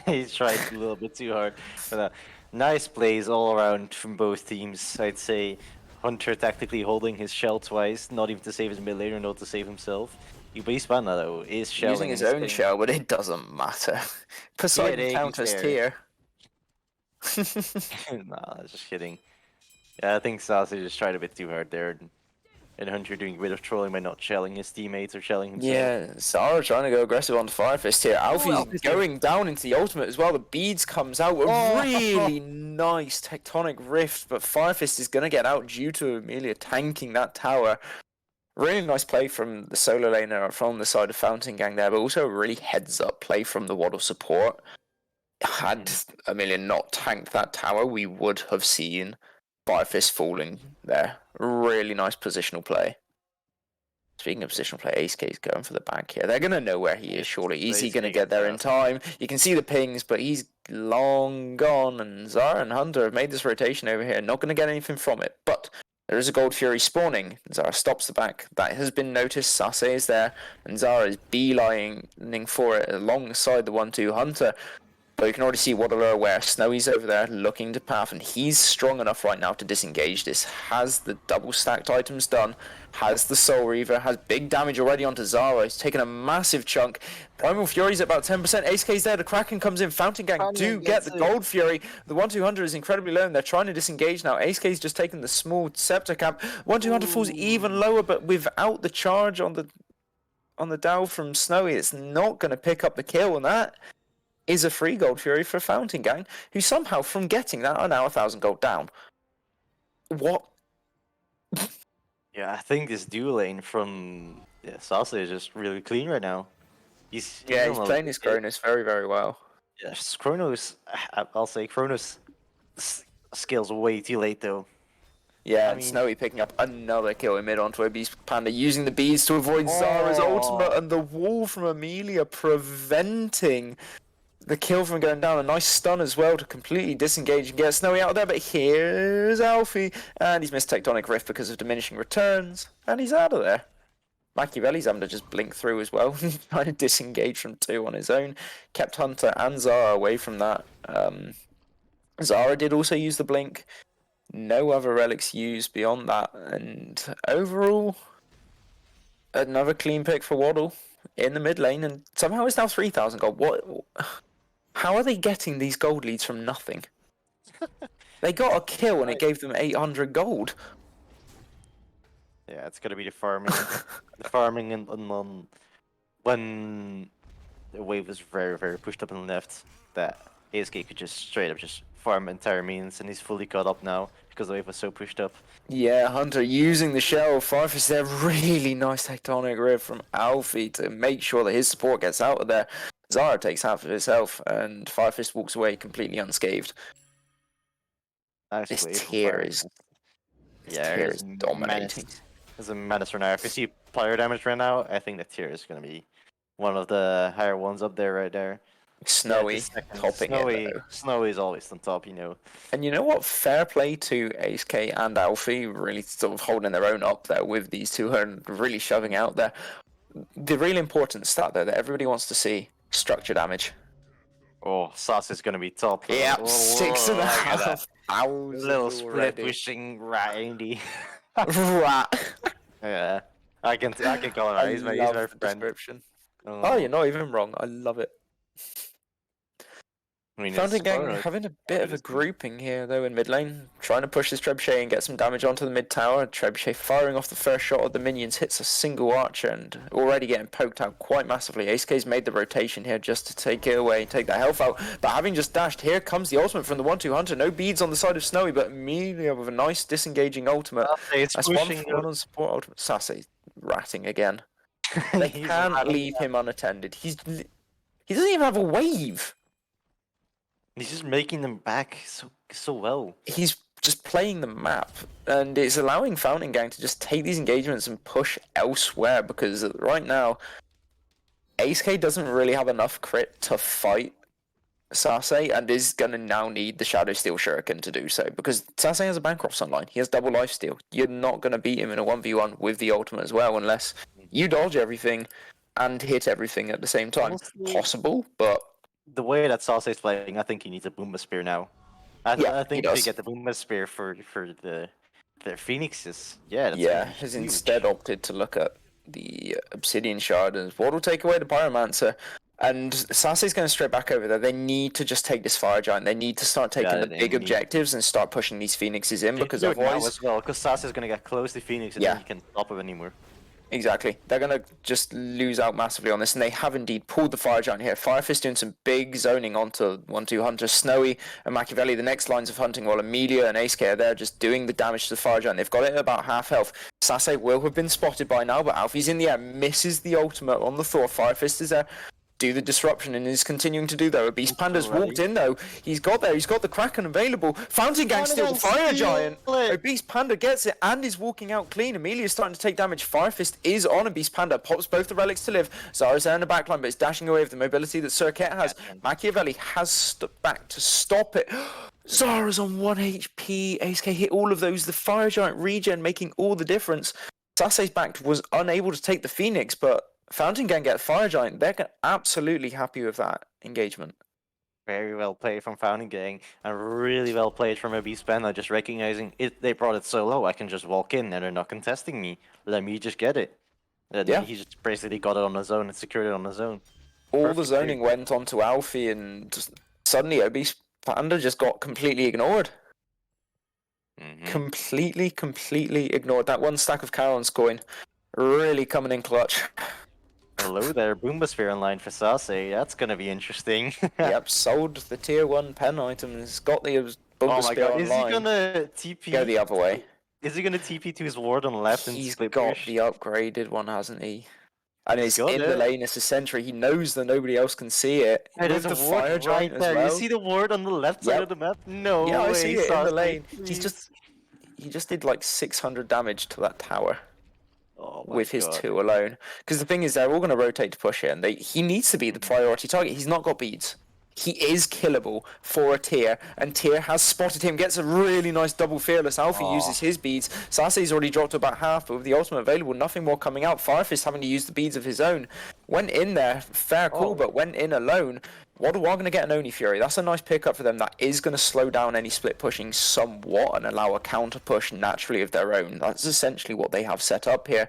He's trying a little bit too hard. But, nice plays all around from both teams, I'd say. Hunter tactically holding his shell twice, not even to save his mid laner, not to save himself. Beast Panda though is shelling using his own shell, but it doesn't matter. Poseidon counters tier. Nah, just kidding. Yeah, I think Sassy just tried a bit too hard there. And Hunter doing a bit of trolling by not shelling his teammates or shelling himself. Yeah, Zara trying to go aggressive on Firefist here. Alfie's going down into the ultimate as well. The beads comes out. A really nice tectonic rift, but Firefist is going to get out due to Amelia tanking that tower. Really nice play from the solo laner from the side of Fountain Gang there, but also a really heads-up play from the WODL support. Had Amelia not tanked that tower, we would have seen Firefist falling there. Really nice positional play. Speaking of positional play, ACK's going for the back here. They're going to know where he is, surely. Is he He's going to gonna get there in fast. time? You can see the pings, but he's long gone, and Zara and Hunter have made this rotation over here. Not going to get anything from it, but there is a Gold Fury spawning. Zara stops the back. That has been noticed. Sase is there, and Zara is beelining for it alongside the 1-2 Hunter. But you can already see WODL are aware. Snowy's over there looking to path, and he's strong enough right now to disengage this. Has the double stacked items done, has the Soul Reaver, has big damage already onto Zara. He's taken a massive chunk. Primal Fury's at about 10%. ACK's there, the Kraken comes in, Fountain Gang do get the Gold Fury. The 1-200 is incredibly low, and they're trying to disengage now. ACK's just taken the small Scepter Camp. 1-200 falls even lower, but without the charge on the Dow from Snowy, it's not going to pick up the kill, and that is a free Gold Fury for Fountain Gang, who somehow, from getting that, are now 1,000 gold down. What? Yeah, I think this duo lane from Sase is just really clean right now. He's Playing his Cronus very, very well. Yes, Chronos. I'll say Chronos skills way too late though. Yeah, I and mean- Snowy picking up another kill in mid onto a Beast Panda, using the beads to avoid Zara's ultimate, and the wall from Amelia preventing the kill from going down. A nice stun as well to completely disengage and get Snowy out of there, but here's Alfie, and he's missed Tectonic Rift because of diminishing returns, and he's out of there. Machiavelli's having to just blink through as well, trying to disengage from 2 on his own. Kept Hunter and Zara away from that. Zara did also use the blink. No other relics used beyond that, and overall, another clean pick for WODL in the mid lane, and somehow it's now 3,000 gold. What? How are they getting these gold leads from nothing? They got a kill and it gave them 800 gold. Yeah, it's gonna be the farming, and when the wave was very, very pushed up and left, that ASK could just straight up just farm entire means, and he's fully caught up now because the wave was so pushed up. Yeah, Hunter using the shell. Firefist there, really nice Tectonic Rift from Alfie to make sure that his support gets out of there. Zara takes half of his health, and Firefist walks away completely unscathed. Nice This wave from tier Fire. is tier is dominating. It's a menace right now. If you see player damage right now, I think that tier is gonna be one of the higher ones up there right there. Snowy topping Snowy, it though. Snowy is always on top, you know. And you know what? Fair play to Ace K and Alfie, really sort of holding their own up there with these two and really shoving out there. The real important stat though that everybody wants to see: structure damage. Oh, Sauce is gonna be top. Yeah, Oh, 6.5 hours. little split already. pushing Randy. Rat. Yeah, I can call him. I He's my love the friend. description. Oh, you're not even wrong. I love it. I mean, Fountain it's Gang fun, having a bit of a it's good. grouping here though in mid lane, trying to push this Trebuchet and get some damage onto the mid tower. Trebuchet firing off the first shot of the minions, hits a single archer and already getting poked out quite massively. ACK's made the rotation here just to take it away, take that health out, but having just dashed, here comes the ultimate from the 1-2 Hunter. No beads on the side of Snowy, but Amelia with a nice disengaging ultimate. It's That's one pushing for one on support ultimate. Sase ratting again. They He's can't ratting leave him unattended. He doesn't even have a wave. He's just making them back so well. He's just playing the map, and it's allowing Fountain Gang to just take these engagements and push elsewhere, because right now, ACK doesn't really have enough crit to fight Sase, and is going to now need the Shadow Steel Shuriken to do so, because Sase has a Bancroft Sunline, he has double lifesteal. You're not going to beat him in a 1v1 with the ultimate as well, unless you dodge everything and hit everything at the same time. Honestly, Possible, but the way that Sase is playing, I think he needs a Boomba Spear now. I he think does. to get the Boomba Spear for the Phoenixes, that's has huge. instead opted to look at the Obsidian Shard, and what will take away the Pyromancer. And Sase's going straight back over there. They need to just take this Fire Giant. They need to start taking the they big need- objectives and start pushing these Phoenixes in, because Do it now otherwise... as well, because Sase is gonna get close to Phoenix and Yeah. then he can't stop him anymore. Exactly. They're going to just lose out massively on this, and they have indeed pulled the Fire Giant here. Firefist doing some big zoning onto 1-2 Hunter. Snowy and Machiavelli, the next lines of hunting, while Amelia and Ace are there just doing the damage to the Fire Giant. They've got it at about half health. Sase will have been spotted by now, but Alfie's in the air, misses the ultimate on the Thor. Firefist is there, do the disruption, and is continuing to do that. Beast Panda's Alright. walked in though. He's got the Kraken available. Fountain Gang steal the Fire Giant. Beast Panda gets it and is walking out clean. Amelia's starting to take damage. Fire Fist is on a Beast Panda. Pops both the relics to live. Zara's there in the backline, but it's dashing away with the mobility that Circuit has. Machiavelli has stepped back to stop it. Zara's on 1 HP. ASK hit all of those. The Fire Giant regen making all the difference. Sase's back was unable to take the Phoenix, but Fountain Gang get Fire Giant. They're absolutely happy with that engagement. Very well played from Fountain Gang, and really well played from a Beast Panda, just recognizing it. They brought it so low, I can just walk in and they're not contesting me. Let me just get it. And Yeah. he just basically got it on his own and secured it on his own. All Perfect the zoning went onto Alfie, and just suddenly Beast Panda just got completely ignored. Completely ignored. That one stack of Charon's coin really coming in clutch. Hello there, Boombasphere online for Sase. That's gonna be interesting. Yep, sold the tier 1 pen items, got the Oh my Boombasphere god, is he online. gonna TP? Go the other way. Is he gonna TP to his ward on the left and He's split got push? the upgraded one, hasn't he? And He's it's got in the it. lane, it's a sentry. He knows that nobody else can see it. Hey, there's With a the ward Fire right Giant as there. well. You see the ward on the left side Yep. of the map? No Yeah, way, I see it in the Sase, lane. please. He just did like 600 damage to that tower. Oh my With his god. 2 alone. Because the thing is, they're all going to rotate to push it, and he needs to be the priority target. He's not got beads. He is killable for a tier, and tier has spotted him, gets a really nice double fearless. Alfie uses his beads. Sase's already dropped to about half, but with the ultimate available, nothing more coming out. Firefist having to use the beads of his own. Went in there, fair call, but went in alone. WODL are going to get an Oni Fury. That's a nice pickup for them. That is going to slow down any split pushing somewhat and allow a counter push naturally of their own. That's essentially what they have set up here.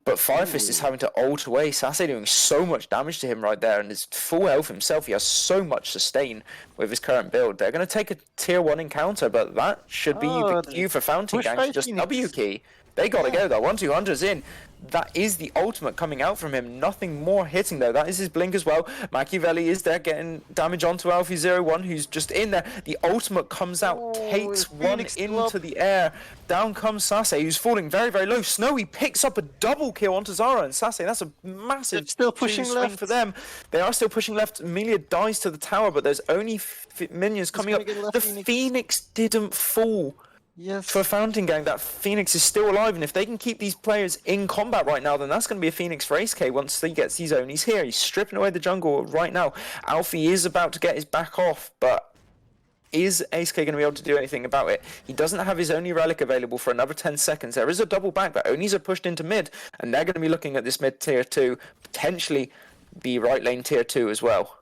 But Firefist is having to ult away. Sase doing so much damage to him right there, and his full health himself. He has so much sustain with his current build. They're going to take a tier 1 encounter, but that should be the cue for Fountain push Gang by to just Phoenix. W key. They got to go though. 1-200's in. That is the ultimate coming out from him. Nothing more hitting though. That is his blink as well. Machiavelli is there getting damage onto Alfie 01, who's just in there. The ultimate comes out, takes one Phoenix into the air. Down comes Sase, who's falling very, very low. Snowy picks up a double kill onto Zara and Sase. That's a massive They're still pushing swing left. for them. They are still pushing left. Amelia dies to the tower, but there's only minions coming gonna up. get left The Phoenix. Phoenix didn't fall. Yes. For Fountain Gang, that Phoenix is still alive, and if they can keep these players in combat right now, then that's going to be a Phoenix for Ace K once he gets his own. He's here, he's stripping away the jungle right now. Alfie is about to get his back off, but is Ace K going to be able to do anything about it? He doesn't have his Oni relic available for another 10 seconds. There is a double back, but Onis are pushed into mid, and they're going to be looking at this mid tier 2, potentially the right lane tier 2 as well.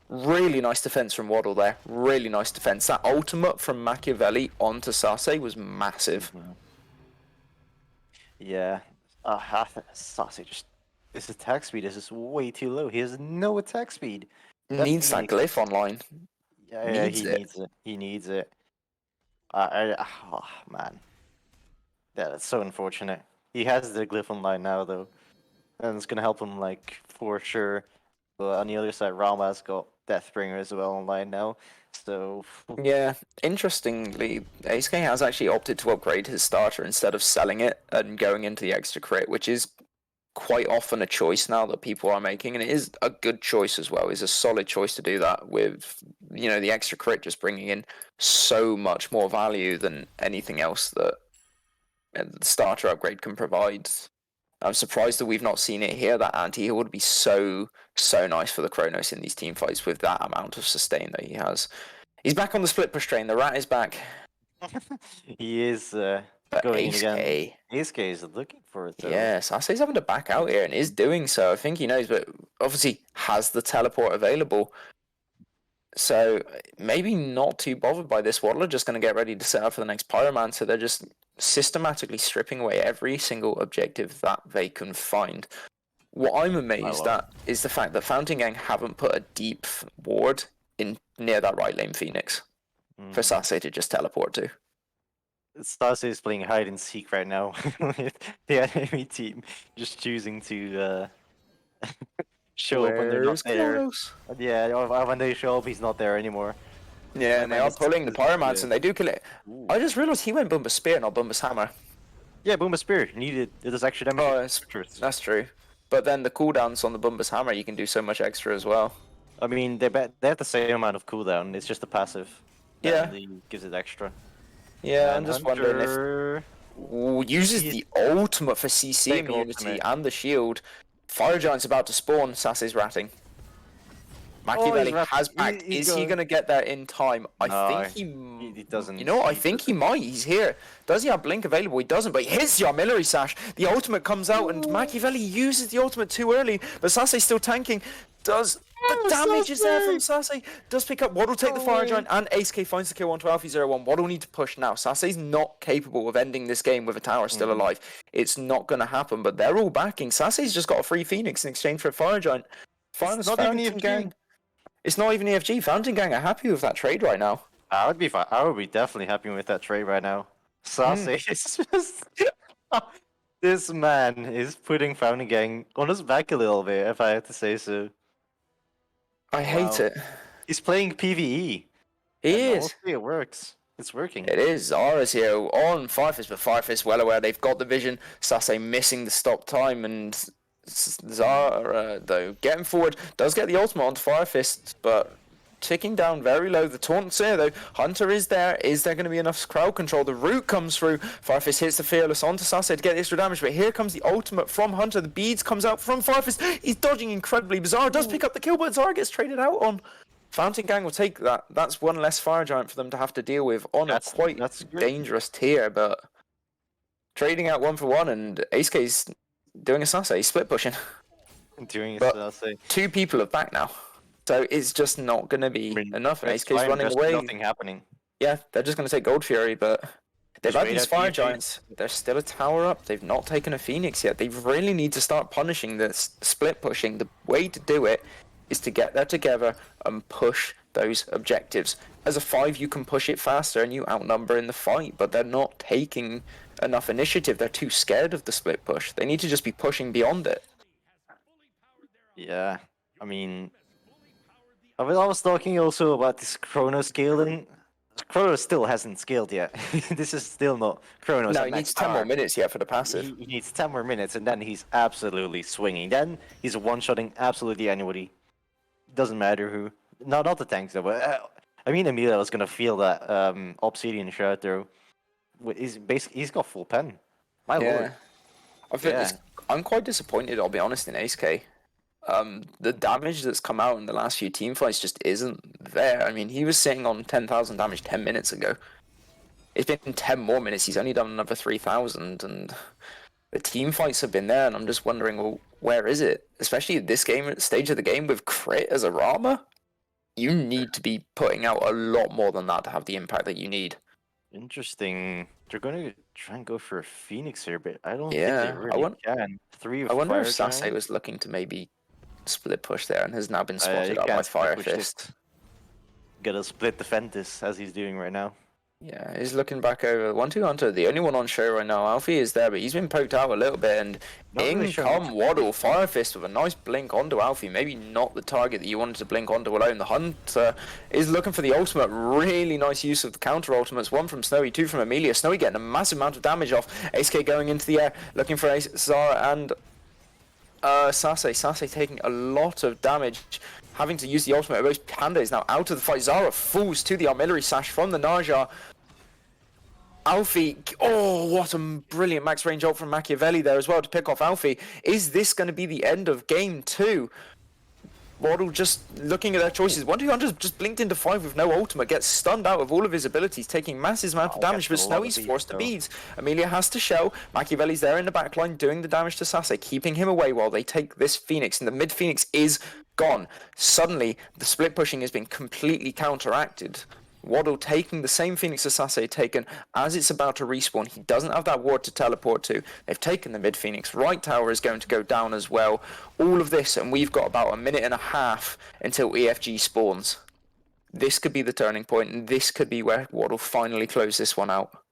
Really nice defense from WODL there. Really nice defense. That ultimate from Machiavelli onto Sase was massive. Yeah. Sase just... His attack speed is just way too low. He has no attack speed. Needs that glyph online. Yeah, Needs he it. needs it. He needs it. Oh, man. Yeah, that's so unfortunate. He has the glyph online now, though. And it's gonna help him, like, for sure. But on the other side, Rama's got Deathbringer as well online now. So... Yeah, interestingly, Ace K has actually opted to upgrade his starter instead of selling it and going into the extra crit, which is quite often a choice now that people are making, and it is a good choice as well. It's a solid choice to do that with, you know, the extra crit just bringing in so much more value than anything else that the starter upgrade can provide. I'm surprised that we've not seen it here. That anti-heal would be so nice for the Kronos in these team fights with that amount of sustain that he has. He's back on the split push train. The rat is back. He is But going Ace again. K, Ace K is looking for it, though. yes, Ase's having to back out here and is doing so. I think he knows, but obviously has the teleport available. So maybe not too bothered by this. WODL are just going to get ready to set up for the next Pyromancer. They're just systematically stripping away every single objective that they can find. What I'm amazed at is the fact that Fountain Gang haven't put a deep ward in near that right lane Phoenix for Sase to just teleport to. Sase is playing hide and seek right now with the enemy team, just choosing to show up when they're not there. Kronos? Yeah, or when they show up, he's not there anymore. Yeah, and they are pulling the Pyromancer, and they do kill it. Ooh. I just realised he went Bumba Spear, not Bumba's Hammer. Yeah, Boom of Spear needed. It is extra damage. Oh, that's true. but then the cooldowns on the Bumba's Hammer, you can do so much extra as well. I mean, they have the same amount of cooldown. It's just a passive. Yeah. That gives it extra. Yeah, And I'm just wondering if Hunter... uses the ultimate for CC Big immunity ultimate. and the shield. Fire Giant's about to spawn. Sasse's ratting. Machiavelli has backed. Is he going to get there in time? I think he doesn't. You know what? I think he might. He's here. Does he have Blink available? He doesn't, but he hits the Artillery Sash. The ultimate comes out, and Machiavelli uses the ultimate too early, but Sasse's still tanking. The damage is there from Sasse. Does pick up. Waddle take the Fire Giant, and Ace K finds the kill onto Alfie 01. Waddle need to push now. Sasse's not capable of ending this game with a tower still alive. It's not going to happen, but they're all backing. Sasse's just got a free Phoenix in exchange for a Fire Giant. It's not even EFG. It's not even EFG. Fountain Gang are happy with that trade right now. I would be fine. I would be definitely happy with that trade right now. Sasse is just... This man is putting Fountain Gang on his back a little bit, if I have to say so. I hate it. He's playing PvE. He is. Honestly, it works. It's working. It is. Zara's here on Firefist, but Firefist well aware they've got the vision. Sasse missing the stop time, and Zara, though, getting forward, does get the ultimate onto Firefist, but ticking down very low. The taunt's here, though. Hunter is there. Is there going to be enough crowd control? The root comes through. Firefist hits the Fearless onto Sasse to get the extra damage, but here comes the ultimate from Hunter. The beads comes out from Firefist. He's dodging incredibly. Zara does pick up the kill, but Zara gets traded out on. Fountain Gang will take that. That's one less Fire Giant for them to have to deal with on a quite dangerous tier, but trading out 1 for 1, and Ace K's doing a Sasse. He's split pushing. Doing a Sasse. 2 people are back now. So it's just not going to be enough. And Ace K's running away. Nothing happening. Yeah, they're just going to take Gold Fury, but they've had these Fire Giants. There's still a tower up. They've not taken a Phoenix yet. They really need to start punishing this split pushing. The way to do it is to get there together and push those objectives. As a 5, you can push it faster and you outnumber in the fight, but they're not taking enough initiative. They're too scared of the split push. They need to just be pushing beyond it. Yeah, I mean... I was talking also about this Chrono scaling. Chrono still hasn't scaled yet. This is still not Chrono's. No, he needs 10 more minutes yet for the passive. He needs 10 more minutes, and then he's absolutely swinging. Then he's one-shotting absolutely anybody. Doesn't matter who. No, not the tanks though. But I mean, Emilia is gonna feel that Obsidian shard though. He's got full pen. My lord. I'm quite disappointed. I'll be honest in Ace K. The damage that's come out in the last few team fights just isn't there. I mean, he was sitting on 10,000 damage 10 minutes ago. It's been 10 more minutes. He's only done another 3,000, and the team fights have been there. And I'm just wondering, well, where is it? Especially at this stage of the game with Crit as a Rama, you need to be putting out a lot more than that to have the impact that you need. Interesting. They're going to try and go for a Phoenix here, but I don't think they really can. I wonder if Sasse was looking to maybe split push there and has now been spotted out by Firefist. Gotta split the Fentis as he's doing right now. Yeah, he's looking back over 1-2 Hunter. The only one on show right now, Alfie is there, but he's been poked out a little bit, and in come Waddle, Firefist with a nice blink onto Alfie. Maybe not the target that you wanted to blink onto alone. The Hunter is looking for the ultimate. Really nice use of the counter ultimates. 1 from Snowy, 2 from Emilia. Snowy getting a massive amount of damage off. Ace K going into the air, looking for Zara and Sasse taking a lot of damage, having to use the ultimate. Both Panda is now out of the fight. Zara falls to the Artillery Sash from the Naja. Alfie, oh, what a brilliant max range ult from Machiavelli there as well to pick off Alfie. Is this going to be the end of game 2? Waddle just looking at their choices. 1-2 just blinked into 5 with no ultimate, gets stunned out of all of his abilities, taking massive amount of damage, but Snowy's forced to beads. Emilia has to shell. Machiavelli's there in the backline doing the damage to Sasse, keeping him away while they take this Phoenix, and the mid Phoenix is gone. Suddenly, the split pushing has been completely counteracted. Waddle taking the same Phoenix as Sasse taken as it's about to respawn. He doesn't have that ward to teleport to. They've taken the mid Phoenix. Right tower is going to go down as well. All of this, and we've got about a minute and a half until EFG spawns. This could be the turning point, and this could be where Waddle finally closes this one out.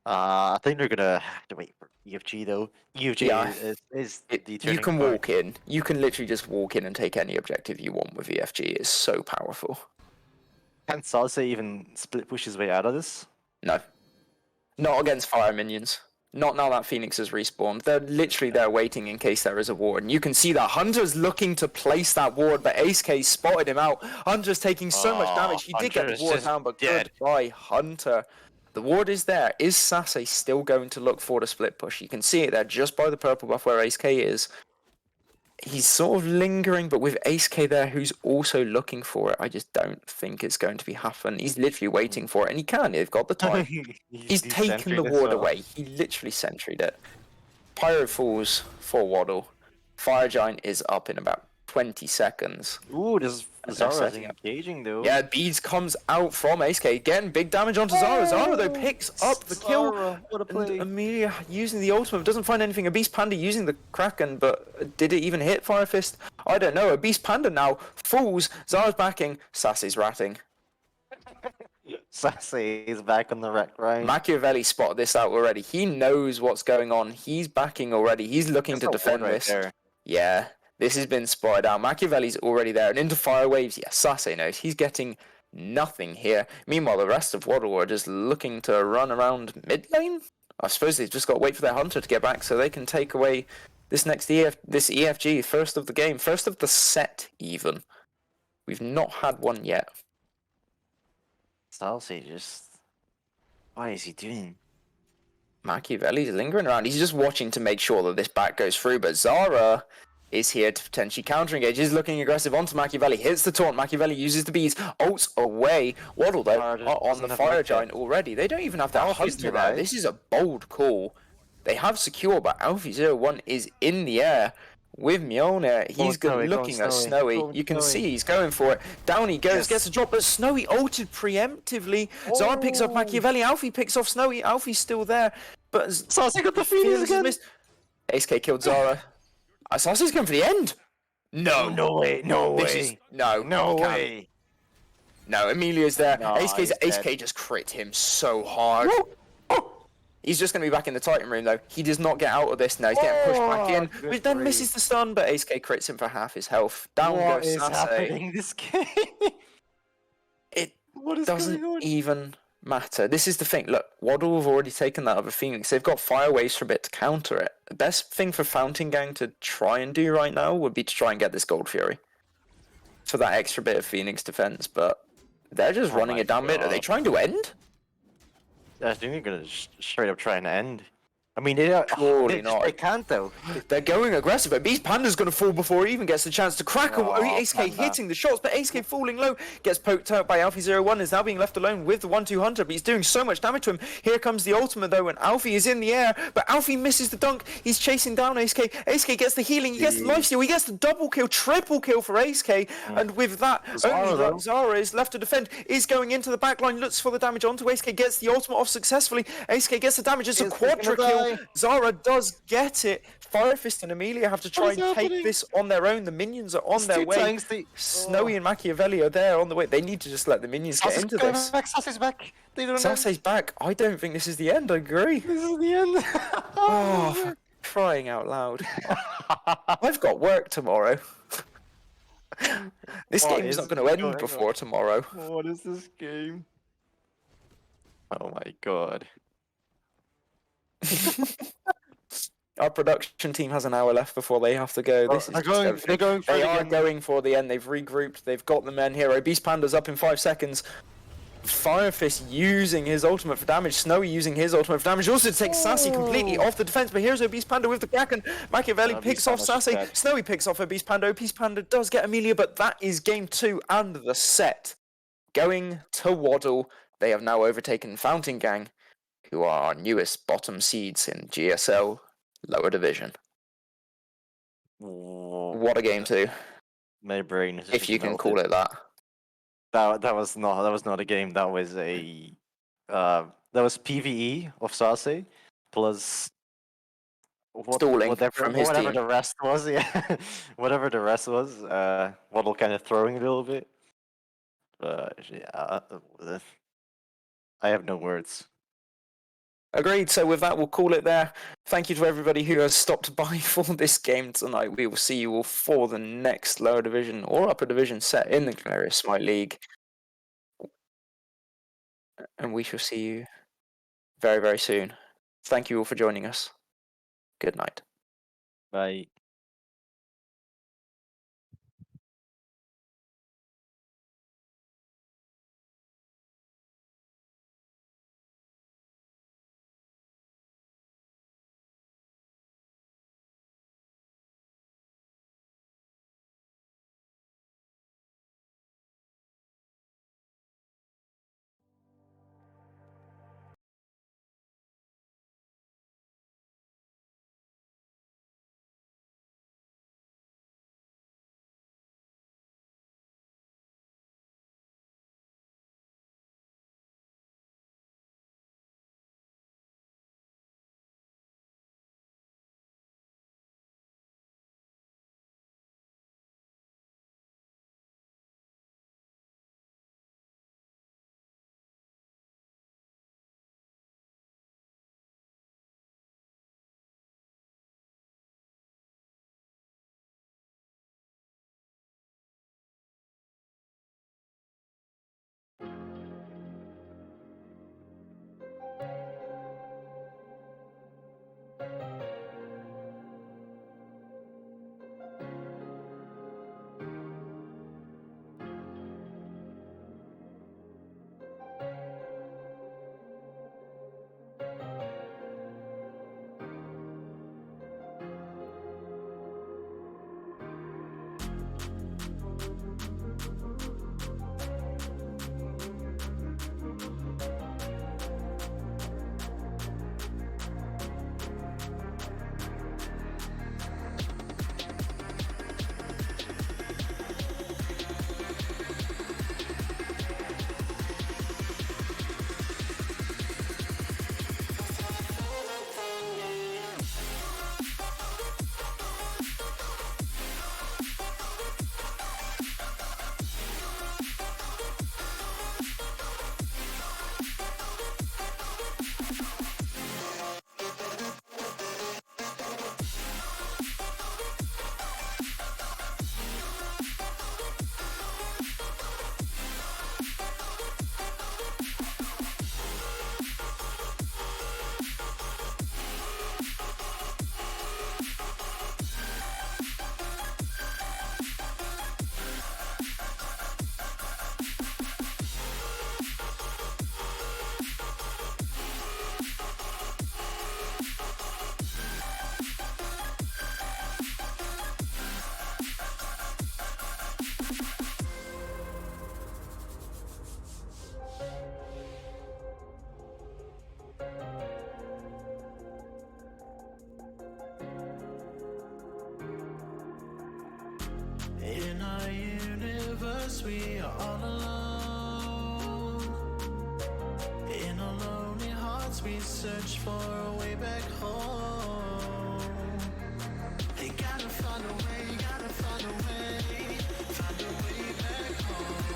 I think they're gonna have to wait for EFG though. EFG is the turning point. You can walk in. You can literally just walk in and take any objective you want with EFG. It's so powerful. Can Sasse even split push his way out of this? No. Not against fire minions. Not now that Phoenix has respawned. They're literally there waiting in case there is a ward. And you can see that Hunter's looking to place that ward, but Ace K spotted him out. Hunter's taking so much damage. He did get the Hunter is ward just down, but dead. goodbye, Hunter. The ward is there. Is Sase still going to look for the split push? You can see it there just by the purple buff where Ace K is. He's sort of lingering, but with Ace K there, who's also looking for it, I just don't think it's going to be happening. He's literally waiting for it, and he can. They've got the time. He's taken the ward away. He literally sentryed it. Pyro falls for WODL. Fire Giant is up in about 20 seconds. Ooh, this Zara is setting up. engaging though. Yeah, Beads comes out from Ace K. Again, big damage onto Zara. Zara, though, picks up the kill. Zara, what a play. And Amelia using the ultimate doesn't find anything. A Beast Panda using the Kraken, but did it even hit Fire Fist? I don't know. A Beast Panda now falls. Zara's backing. Sassy's ratting. Sassy is back on the wreck, right? Machiavelli spotted this out already. He knows what's going on. He's backing already. He's looking to defend this. There. Yeah, this has been spotted out. Machiavelli's already there. And into fire waves, yeah, Sase knows. He's getting nothing here. Meanwhile, the rest of WODL are just looking to run around mid lane. I suppose they've just got to wait for their hunter to get back so they can take away this next this EFG, first of the game, first of the set even. We've not had one yet. Salsy just... What is he doing? Machiavelli's lingering around. He's just watching to make sure that this back goes through, but Zara is here to potentially counter-engage. He's looking aggressive onto Machiavelli. Hits the taunt. Machiavelli uses the beads. Ults away. WODL, though, are on the Fire Giant already. They don't even have that hunter there. This is a bold call. They have secure, but Alfie01 is in the air with Mjolnir. He's looking at Snowy. You can see he's going for it. Down he goes, gets a drop, but Snowy ulted preemptively. Zara picks off Machiavelli. Alfie picks off Snowy. Alfie's still there, but Sassy got the Phoenix again! Ace K killed Zara. Sassy's going for the end! No! No way, no way! No way! No, Emilio's there. No, Ace K just crit him so hard. He's just going to be back in the Titan room, though. He does not get out of this now. He's getting pushed back in, which then misses the stun, but Ace K crits him for half his health. Down What goes is Sase. happening this game? It What is doesn't going on? even matter. This is the thing. Look, WODL have already taken that other Phoenix. They've got fire waves for a bit to counter it. The best thing for Fountain Gang to try and do right now would be to try and get this Gold Fury for that extra bit of Phoenix defense, but they're just running it down mid. Are they trying to end? I think they're gonna straight up try and end. I mean, Surely not. They can't though. They're going aggressive, but Beast Panda's going to fall before he even gets the chance to crack. Ace K Panda. hitting the shots, but Ace K falling low, gets poked out by Alfie01, is now being left alone with the 1-2 Hunter, but he's doing so much damage to him. Here comes the ultimate though, and Alfie is in the air, but Alfie misses the dunk. He's chasing down Ace K. Ace K gets the healing, he gets the lifesteal, he gets the double kill, triple kill for Ace K, and with that, only Zara is left to defend, is going into the backline, looks for the damage onto Ace K, gets the ultimate off successfully. Ace K gets the damage, it's a quadra kill. Zara does get it. Fire Fist and Amelia have to try and take this on their own. The minions are on their way. Snowy and Machiavelli are there on the way. They need to just let the minions get into this. Sassy's back. Sasse's back. I don't think this is the end. I agree. This is the end. Oh, for crying out loud. I've got work tomorrow. This game's not going to end before tomorrow. What is this game? Oh my god. Our production team has an hour left before they have to go. This is they are going for the end. They've regrouped. They've got the men here. Beast Panda's up in 5 seconds. Fire Fist using his ultimate for damage. Snowy using his ultimate for damage. Also takes Sassy completely off the defense. But here's Beast Panda with the Kraken. Machiavelli picks off Sassy. Snowy picks off Beast Panda. Beast Panda does get Amelia, but that is game 2 and the set. Going to WODL. They have now overtaken Fountain Gang, who are our newest bottom seeds in GSL lower division. What a game 2. My brain is if you can call it that. That was not a game. That was a that was PvE of Sase plus stalling whatever from his team. The rest was. Yeah, whatever the rest was. WODL kind of throwing a little bit. Yeah, I have no words. Agreed. So with that, we'll call it there. Thank you to everybody who has stopped by for this game tonight. We will see you all for the next lower division or upper division set in the Galarius Smite League. And we shall see you very, very soon. Thank you all for joining us. Good night. Bye. In our universe, we are all alone. In our lonely hearts, we search for a way back home. They gotta find a way, gotta find a way, find a way back home.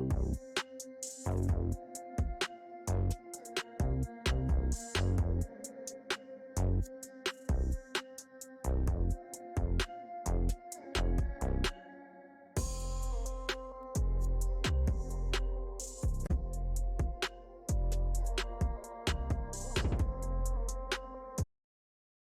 Bye.